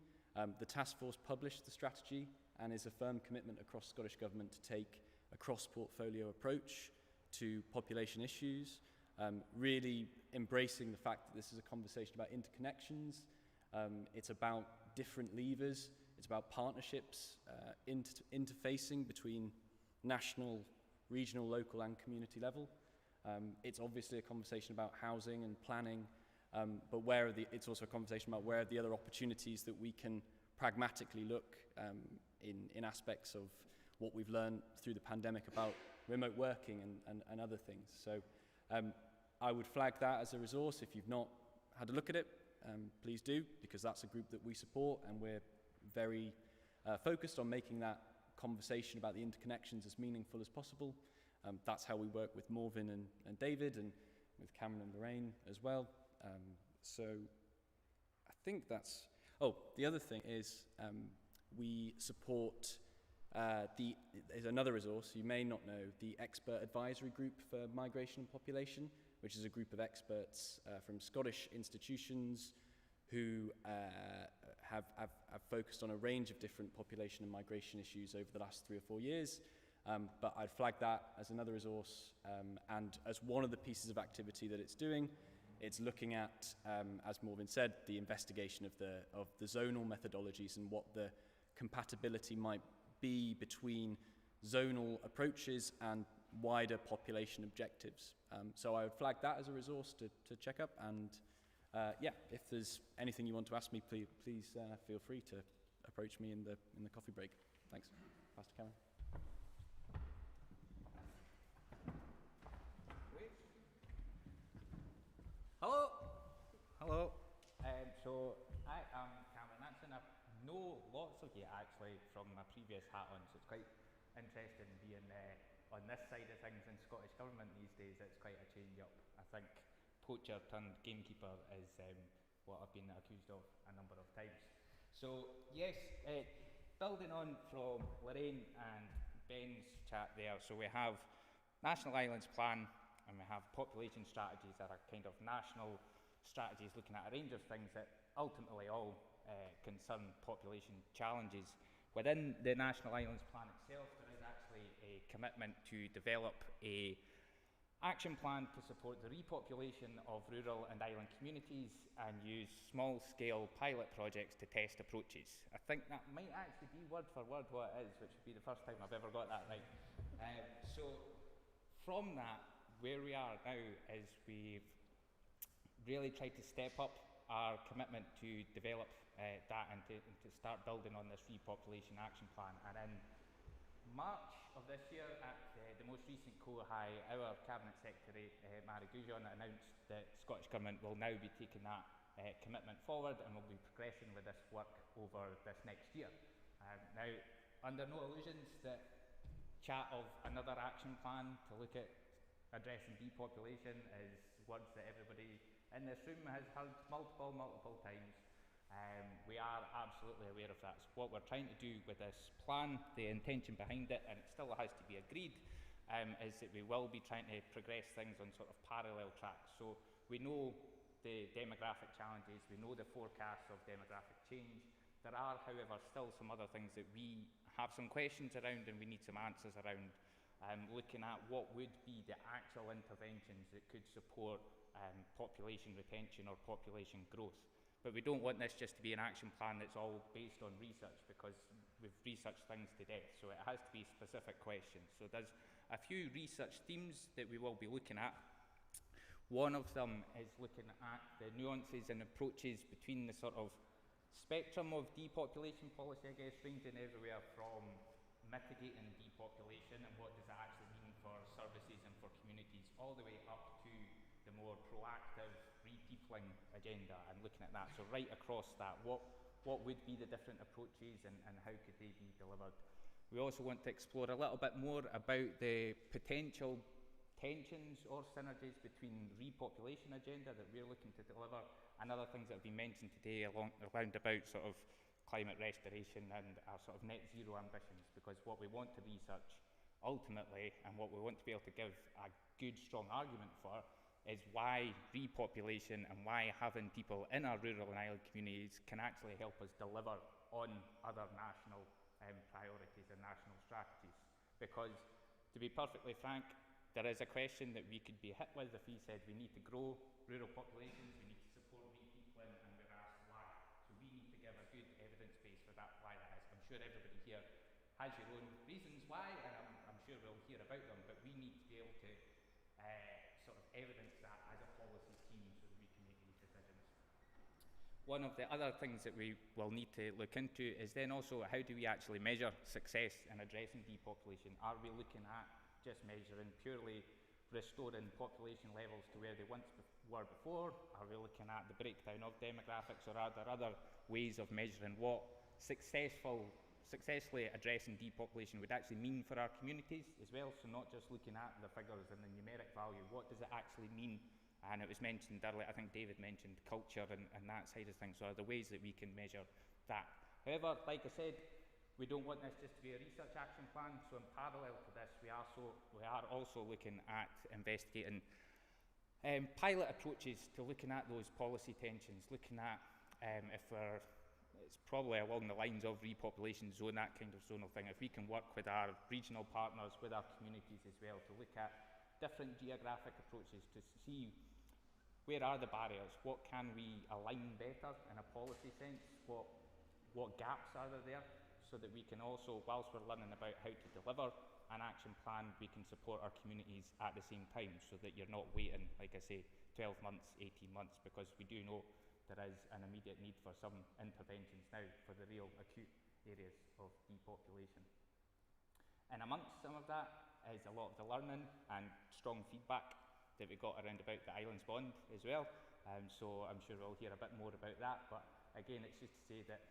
The task force published the strategy and is a firm commitment across Scottish Government to take a cross-portfolio approach to population issues, really embracing the fact that this is a conversation about interconnections. It's about different levers. It's about partnerships, interfacing between national, regional, local and community level. It's obviously a conversation about housing and planning, but it's also a conversation about where are the other opportunities that we can pragmatically look in aspects of what we've learned through the pandemic about remote working and other things. So I would flag that as a resource. If you've not had a look at it, please do, because that's a group that we support, and we're very focused on making that conversation about the interconnections as meaningful as possible. That's how we work with Morven and David, and with Cameron and Lorraine as well. So I think that's... Oh, the other thing is we support there's another resource you may not know, the Expert Advisory Group for Migration and Population, which is a group of experts from Scottish institutions who have focused on a range of different population and migration issues over the last 3 or 4 years. But I'd flag that as another resource, and as one of the pieces of activity that it's doing, it's looking at, as Morven said, the investigation of the zonal methodologies and what the compatibility might be between zonal approaches and wider population objectives. So I would flag that as a resource to check up, and yeah, if there's anything you want to ask me, please feel free to approach me in the coffee break. Thanks. Pastor Cameron. Hello. Hello. So I am Cameron Nansen. I know lots of you actually from my previous hat on, so it's quite interesting being on this side of things in Scottish Government these days. It's quite a change up. I think poacher turned gamekeeper is what I've been accused of a number of times. So yes, building on from Lorraine and Ben's chat there, so we have National Highlands Plan and we have population strategies that are kind of national strategies looking at a range of things that ultimately all concern population challenges. Within the National Highlands Plan itself, there is actually a commitment to develop a action plan to support the repopulation of rural and island communities and use small-scale pilot projects to test approaches. I think that might actually be word for word what it is, which would be the first time I've ever got that right. So from that, where we are now is we've really tried to step up our commitment to develop that and to start building on this repopulation action plan. And in March of this year, at the most recent COHI, our Cabinet Secretary, Gigha, announced that Scottish Government will now be taking that commitment forward and will be progressing with this work over this next year. Now, under no illusions that chat of another action plan to look at addressing depopulation is words that everybody in this room has heard multiple times. We are absolutely aware of that. So what we're trying to do with this plan, the intention behind it, and it still has to be agreed, is that we will be trying to progress things on sort of parallel tracks. So we know the demographic challenges, we know the forecasts of demographic change. There are, however, still some other things that we have some questions around and we need some answers around, looking at what would be the actual interventions that could support population retention or population growth. But we don't want this just to be an action plan that's all based on research, because we've researched things to death, so it has to be specific questions. So there's a few research themes that we will be looking at. One of them is looking at the nuances and approaches between the sort of spectrum of depopulation policy, I guess, ranging everywhere from mitigating depopulation and what does that actually mean for services and for communities, all the way up to the more proactive repeopling agenda and looking at that. So right across that, what would be the different approaches and how could they be delivered? We also want to explore a little bit more about the potential tensions or synergies between repopulation agenda that we're looking to deliver and other things that have been mentioned today around about sort of climate restoration and our sort of net zero ambitions, because what we want to research ultimately and what we want to be able to give a good strong argument for is why repopulation and why having people in our rural and island communities can actually help us deliver on other national priorities and national strategies. Because, to be perfectly frank, there is a question that we could be hit with if we said we need to grow rural populations, we need to support repeopling, and we're asked why. So we need to give a good evidence base for that, why that is. I'm sure everybody here has your own reasons why, and I'm sure we'll hear about them, but we need to be able to sort of evidence that as a policy team so that we can make these decisions. One of the other things that we will need to look into is then also how do we actually measure success in addressing depopulation? Are we looking at just measuring purely restoring population levels to where they once were before? Are we looking at the breakdown of demographics, or are there other ways of measuring what successful successfully addressing depopulation would actually mean for our communities as well. So not just looking at the figures and the numeric value, what does it actually mean? And it was mentioned earlier, I think David mentioned culture and that side of things. So are there ways that we can measure that? However, like I said, we don't want this just to be a research action plan. So in parallel to this, we are also looking at investigating pilot approaches to looking at those policy tensions, looking at if it's probably along the lines of repopulation zone, that kind of zonal thing. If we can work with our regional partners, with our communities as well, to look at different geographic approaches to see where are the barriers, what can we align better in a policy sense, what gaps are there, so that we can also, whilst we're learning about how to deliver an action plan, we can support our communities at the same time, so that you're not waiting, like I say, 12 months, 18 months, because we do know there is an immediate need for some interventions now for the real acute areas of depopulation. And amongst some of that is a lot of the learning and strong feedback that we got around about the Islands Bond as well. So I'm sure we'll hear a bit more about that, but again, it's just to say that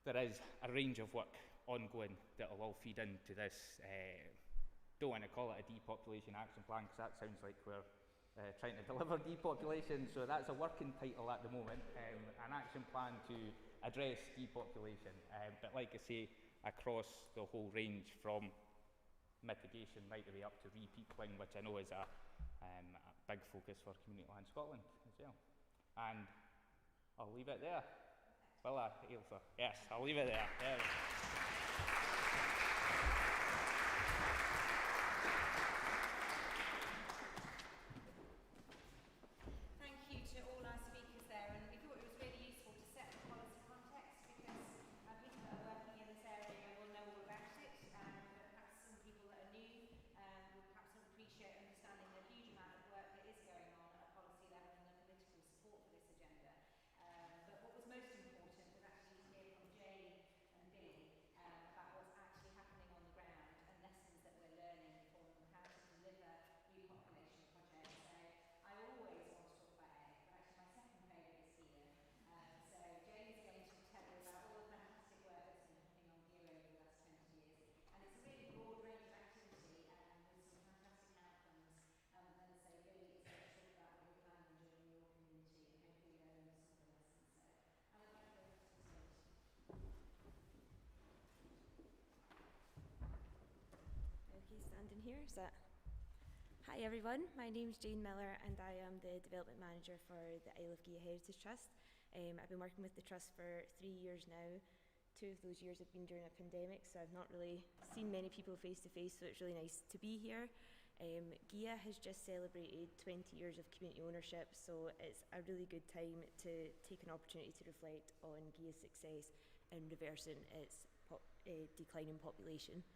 there is a range of work ongoing that will all feed into this. Don't want to call it a depopulation action plan, because that sounds like we're trying to deliver depopulation, so that's a working title at the moment, an action plan to address depopulation, but like I say, across the whole range from mitigation right the way up to repeopling, which I know is a big focus for Community Land Scotland as well. And I'll leave it there. Will I, Ailsa? Yes, I'll leave it there. There we go. Here, is that? Hi everyone, my name is Jane Millar and I am the Development Manager for the Isle of Gigha Heritage Trust. I've been working with the Trust for 3 years now. 2 of those years have been during a pandemic, so I've not really seen many people face to face, so it's really nice to be here. Gigha has just celebrated 20 years of community ownership, so it's a really good time to take an opportunity to reflect on Gigha's success in reversing its declining population.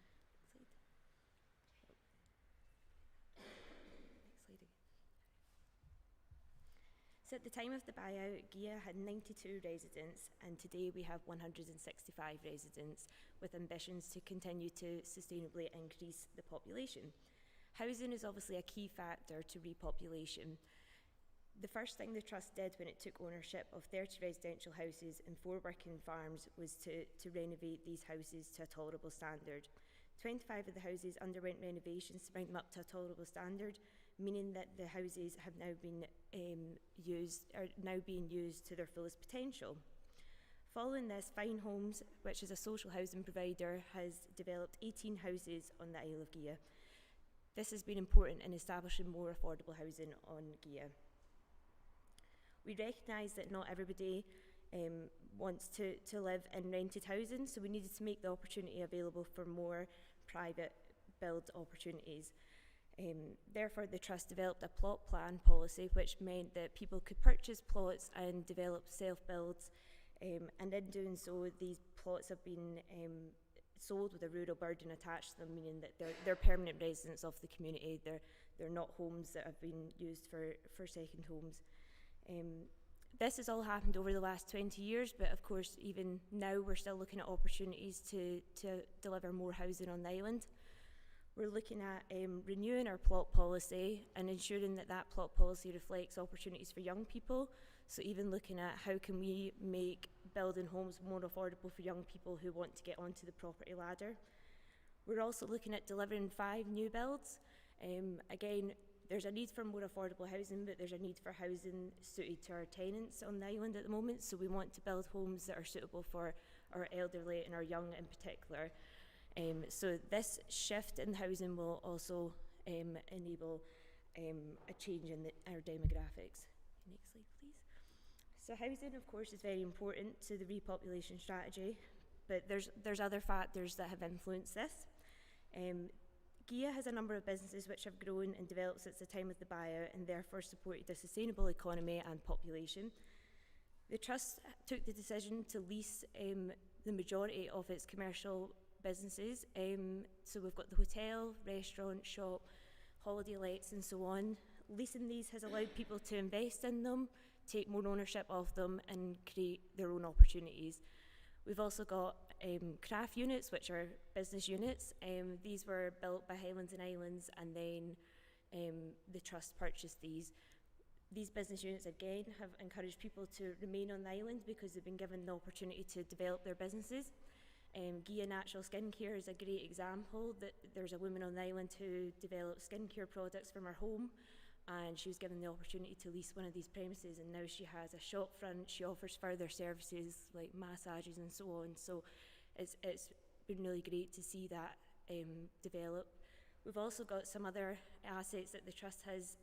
So at the time of the buyout, Gigha had 92 residents, and today we have 165 residents, with ambitions to continue to sustainably increase the population. Housing is obviously a key factor to repopulation. The first thing the Trust did when it took ownership of 30 residential houses and 4 working farms was to renovate these houses to a tolerable standard. 25 of the houses underwent renovations to bring them up to a tolerable standard, meaning that the houses have now been being used to their fullest potential. Following this, Fine Homes, which is a social housing provider, has developed 18 houses on the Isle of Gigha. This has been important in establishing more affordable housing on Gigha. We recognise that not everybody wants to live in rented housing, so we needed to make the opportunity available for more private build opportunities. Therefore, the Trust developed a plot plan policy, which meant that people could purchase plots and develop self-builds, and in doing so, these plots have been sold with a rural burden attached to them, meaning that they're permanent residents of the community. They're not homes that have been used for second homes. This has all happened over the last 20 years, but of course, even now, we're still looking at opportunities to deliver more housing on the island. We're looking at renewing our plot policy and ensuring that that plot policy reflects opportunities for young people. So even looking at how can we make building homes more affordable for young people who want to get onto the property ladder. We're also looking at delivering 5 new builds. Again, there's a need for more affordable housing, but there's a need for housing suited to our tenants on the island at the moment. So we want to build homes that are suitable for our elderly and our young in particular. So this shift in housing will also enable a change in our demographics. Next slide, please. So housing, of course, is very important to the repopulation strategy, but there's other factors that have influenced this. Gigha has a number of businesses which have grown and developed since the time of the buyout and therefore supported a sustainable economy and population. The Trust took the decision to lease the majority of its commercial businesses. So we've got the hotel, restaurant, shop, holiday lets and so on. Leasing these has allowed people to invest in them, take more ownership of them and create their own opportunities. We've also got craft units, which are business units. These were built by Highlands and Islands, and then the Trust purchased these. These business units, again, have encouraged people to remain on the island because they've been given the opportunity to develop their businesses. Gigha Natural Skincare is a great example that there's a woman on the island who developed skincare products from her home, and she was given the opportunity to lease one of these premises, and now she has a shop front. She offers further services like massages and so on. So it's been really great to see that develop. We've also got some other assets that the Trust has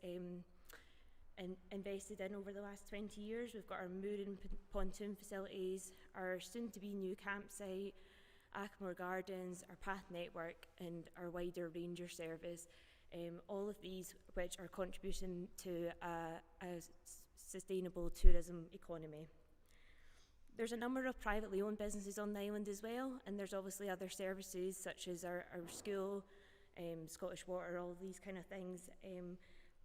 invested in over the last 20 years. We've got our mooring pontoon facilities, our soon-to-be new campsite, Ackmore Gardens, our path network, and our wider ranger service. All of these which are contributing to a sustainable tourism economy. There's a number of privately owned businesses on the island as well, and there's obviously other services such as our school, Scottish Water, all these kind of things,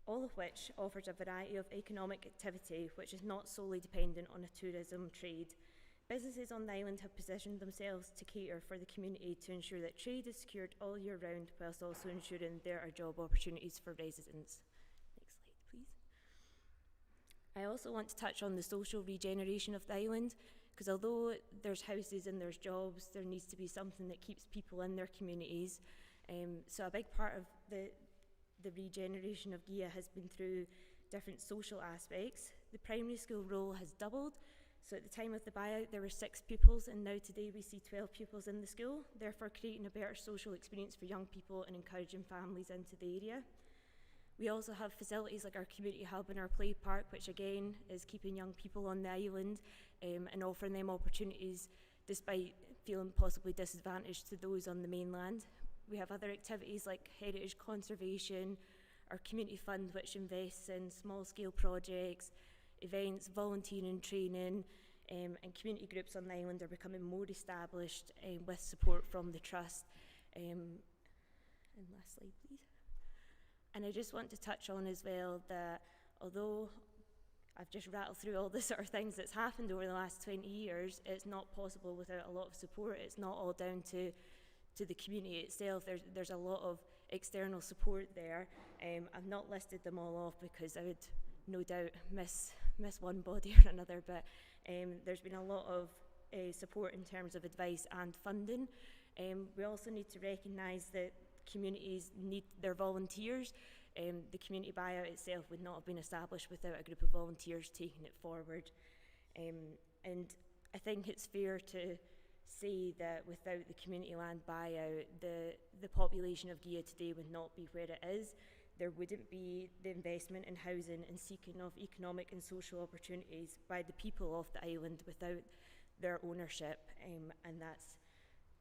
all of which offers a variety of economic activity which is not solely dependent on a tourism trade. Businesses on the island have positioned themselves to cater for the community to ensure that trade is secured all year round, whilst also ensuring there are job opportunities for residents. Next slide, please. I also want to touch on the social regeneration of the island, because although there's houses and there's jobs, there needs to be something that keeps people in their communities. So a big part of the regeneration of Gigha has been through different social aspects. The primary school role has doubled. So at the time of the buyout, there were 6 pupils, and now today we see 12 pupils in the school, therefore creating a better social experience for young people and encouraging families into the area. We also have facilities like our community hub and our play park, which again is keeping young people on the island and offering them opportunities despite feeling possibly disadvantaged to those on the mainland. We have other activities like heritage conservation, our community fund, which invests in small-scale projects, events, volunteering, training, and community groups on the island are becoming more established with support from the Trust. And last slide, please. And I just want to touch on as well that although I've just rattled through all the sort of things that's happened over the last 20 years, it's not possible without a lot of support. It's not all down to the community itself. There's a lot of external support there. I've not listed them all off because I would no doubt miss one body or another, but there's been a lot of support in terms of advice and funding. We also need to recognise that communities need their volunteers. The community buyout itself would not have been established without a group of volunteers taking it forward. And I think it's fair to say that without the community land buyout, the population of Gigha today would not be where it is. There wouldn't be the investment in housing and seeking of economic and social opportunities by the people of the island without their ownership, and that's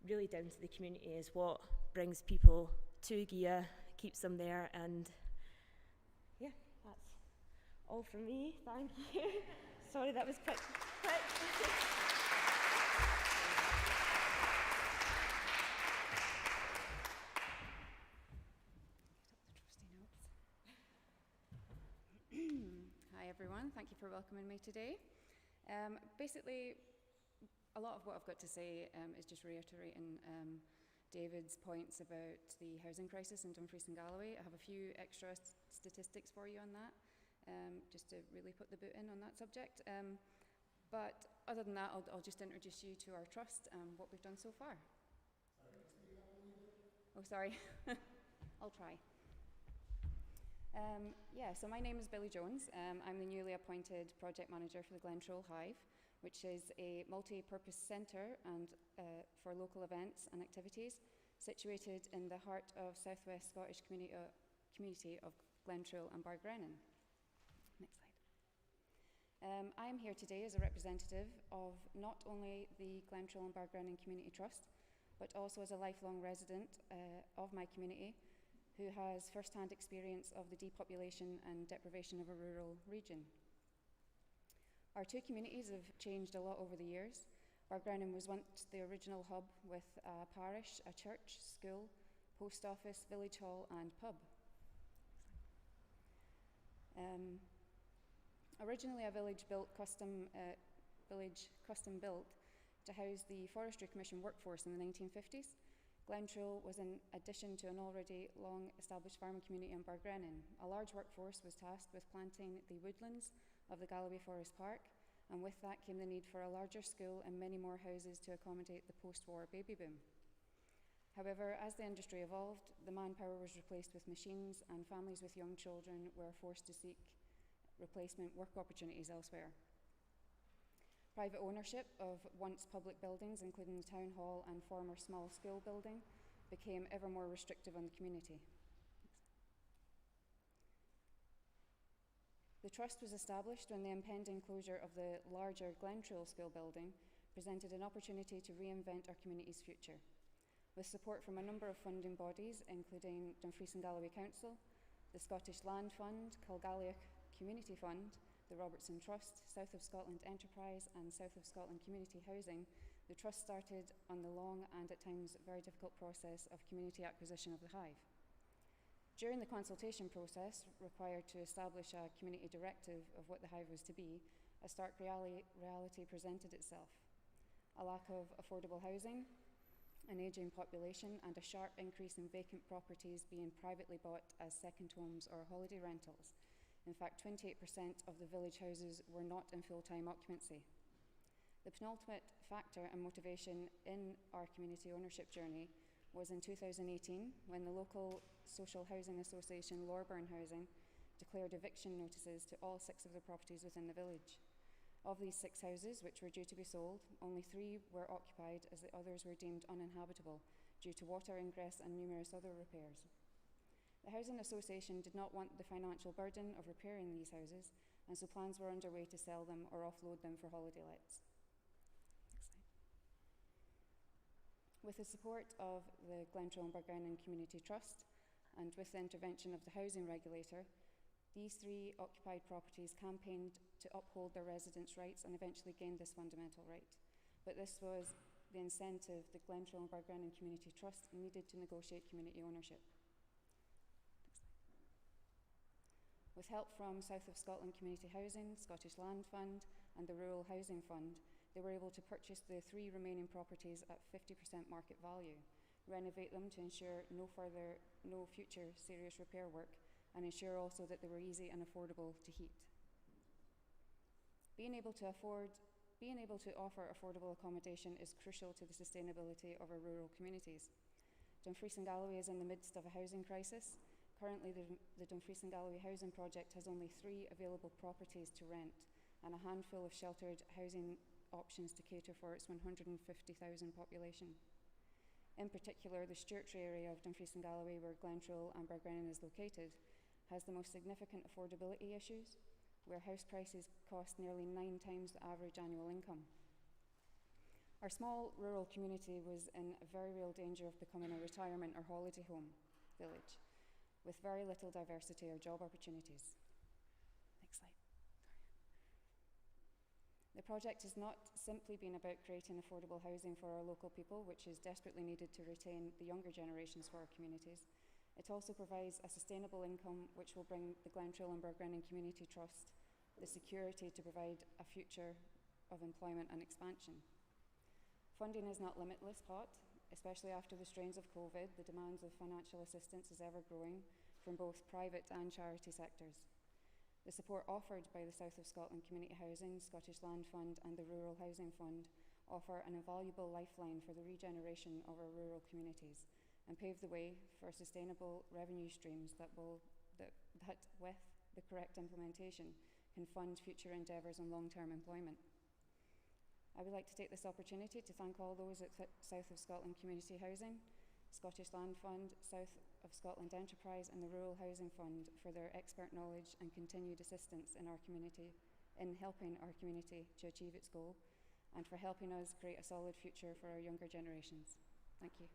really down to the community is what brings people to Gigha, keeps them there, and yeah, that's all from me. Thank you. Sorry, that was quick. Hi everyone, thank you for welcoming me today. Basically, a lot of what I've got to say is just reiterating David's points about the housing crisis in Dumfries and Galloway. I have a few extra statistics for you on that. just to really put the boot in on that subject. But other than that, I'll just introduce you to our trust and what we've done so far. Oh, sorry. I'll try. So my name is Billie Jones. I'm the newly appointed project manager for the Glentrool Hive, which is a multi-purpose centre and for local events and activities situated in the heart of southwest Scottish community of Glentrool and Bargrennan. Next slide. I am here today as a representative of not only the Glentrool and Bargrennan Community Trust, but also as a lifelong resident of my community who has first-hand experience of the depopulation and deprivation of a rural region. Our two communities have changed a lot over the years. Bargrennan was once the original hub with a parish, a church, school, post office, village hall and pub. Originally a village custom built to house the Forestry Commission workforce in the 1950s, Glentrool was an addition to an already long-established farming community in Bargrennan. A large workforce was tasked with planting the woodlands of the Galloway Forest Park, and with that came the need for a larger school and many more houses to accommodate the post-war baby boom. However, as the industry evolved, the manpower was replaced with machines, and families with young children were forced to seek replacement work opportunities elsewhere. Private ownership of once public buildings, including the town hall and former small school building, became ever more restrictive on the community. The trust was established when the impending closure of the larger Glentrool school building presented an opportunity to reinvent our community's future. With support from a number of funding bodies, including Dumfries and Galloway Council, the Scottish Land Fund, Kilgalliach Community Fund, the Robertson Trust, South of Scotland Enterprise and South of Scotland Community Housing, the Trust started on the long and at times very difficult process of community acquisition of the Hive. During the consultation process required to establish a community directive of what the Hive was to be, a stark reality presented itself. A lack of affordable housing, an ageing population and a sharp increase in vacant properties being privately bought as second homes or holiday rentals. In fact, 28% of the village houses were not in full-time occupancy. The penultimate factor and motivation in our community ownership journey was in 2018 when the local social housing association, Raeburn Housing, declared eviction notices to all 6 of the properties within the village. Of these 6 houses, which were due to be sold, only 3 were occupied as the others were deemed uninhabitable due to water ingress and numerous other repairs. The Housing Association did not want the financial burden of repairing these houses, and so plans were underway to sell them or offload them for holiday lets. With the support of the Glentrool and Bargrennan Community Trust, and with the intervention of the housing regulator, these 3 occupied properties campaigned to uphold their residents' rights and eventually gained this fundamental right. But this was the incentive the Glentrool and Bargrennan Community Trust needed to negotiate community ownership. With help from South of Scotland Community Housing, Scottish Land Fund and the Rural Housing Fund, they were able to purchase the 3 remaining properties at 50% market value, renovate them to ensure no future serious repair work, and ensure also that they were easy and affordable to heat. Being able to offer affordable accommodation is crucial to the sustainability of our rural communities. Dumfries and Galloway is in the midst of a housing crisis. Currently, the Dumfries and Galloway housing project has only 3 available properties to rent and a handful of sheltered housing options to cater for its 150,000 population. In particular, the Sturtry area of Dumfries and Galloway, where Glentrool and Bargrennan is located, has the most significant affordability issues, where house prices cost nearly 9 times the average annual income. Our small rural community was in very real danger of becoming a retirement or holiday home village, with very little diversity or job opportunities. Next slide. The project has not simply been about creating affordable housing for our local people, which is desperately needed to retain the younger generations for our communities. It also provides a sustainable income which will bring the Glentrool and Bargrennan Community Trust the security to provide a future of employment and expansion. Funding is not limitless pot, especially after the strains of COVID. The demands of financial assistance is ever growing from both private and charity sectors. The support offered by the South of Scotland Community Housing, Scottish Land Fund and the Rural Housing Fund offer an invaluable lifeline for the regeneration of our rural communities and pave the way for sustainable revenue streams that with the correct implementation, can fund future endeavours and long-term employment. I would like to take this opportunity to thank all those at South of Scotland Community Housing, Scottish Land Fund, South of Scotland Enterprise and the Rural Housing Fund for their expert knowledge and continued assistance in our community, in helping our community to achieve its goal, and for helping us create a solid future for our younger generations. Thank you.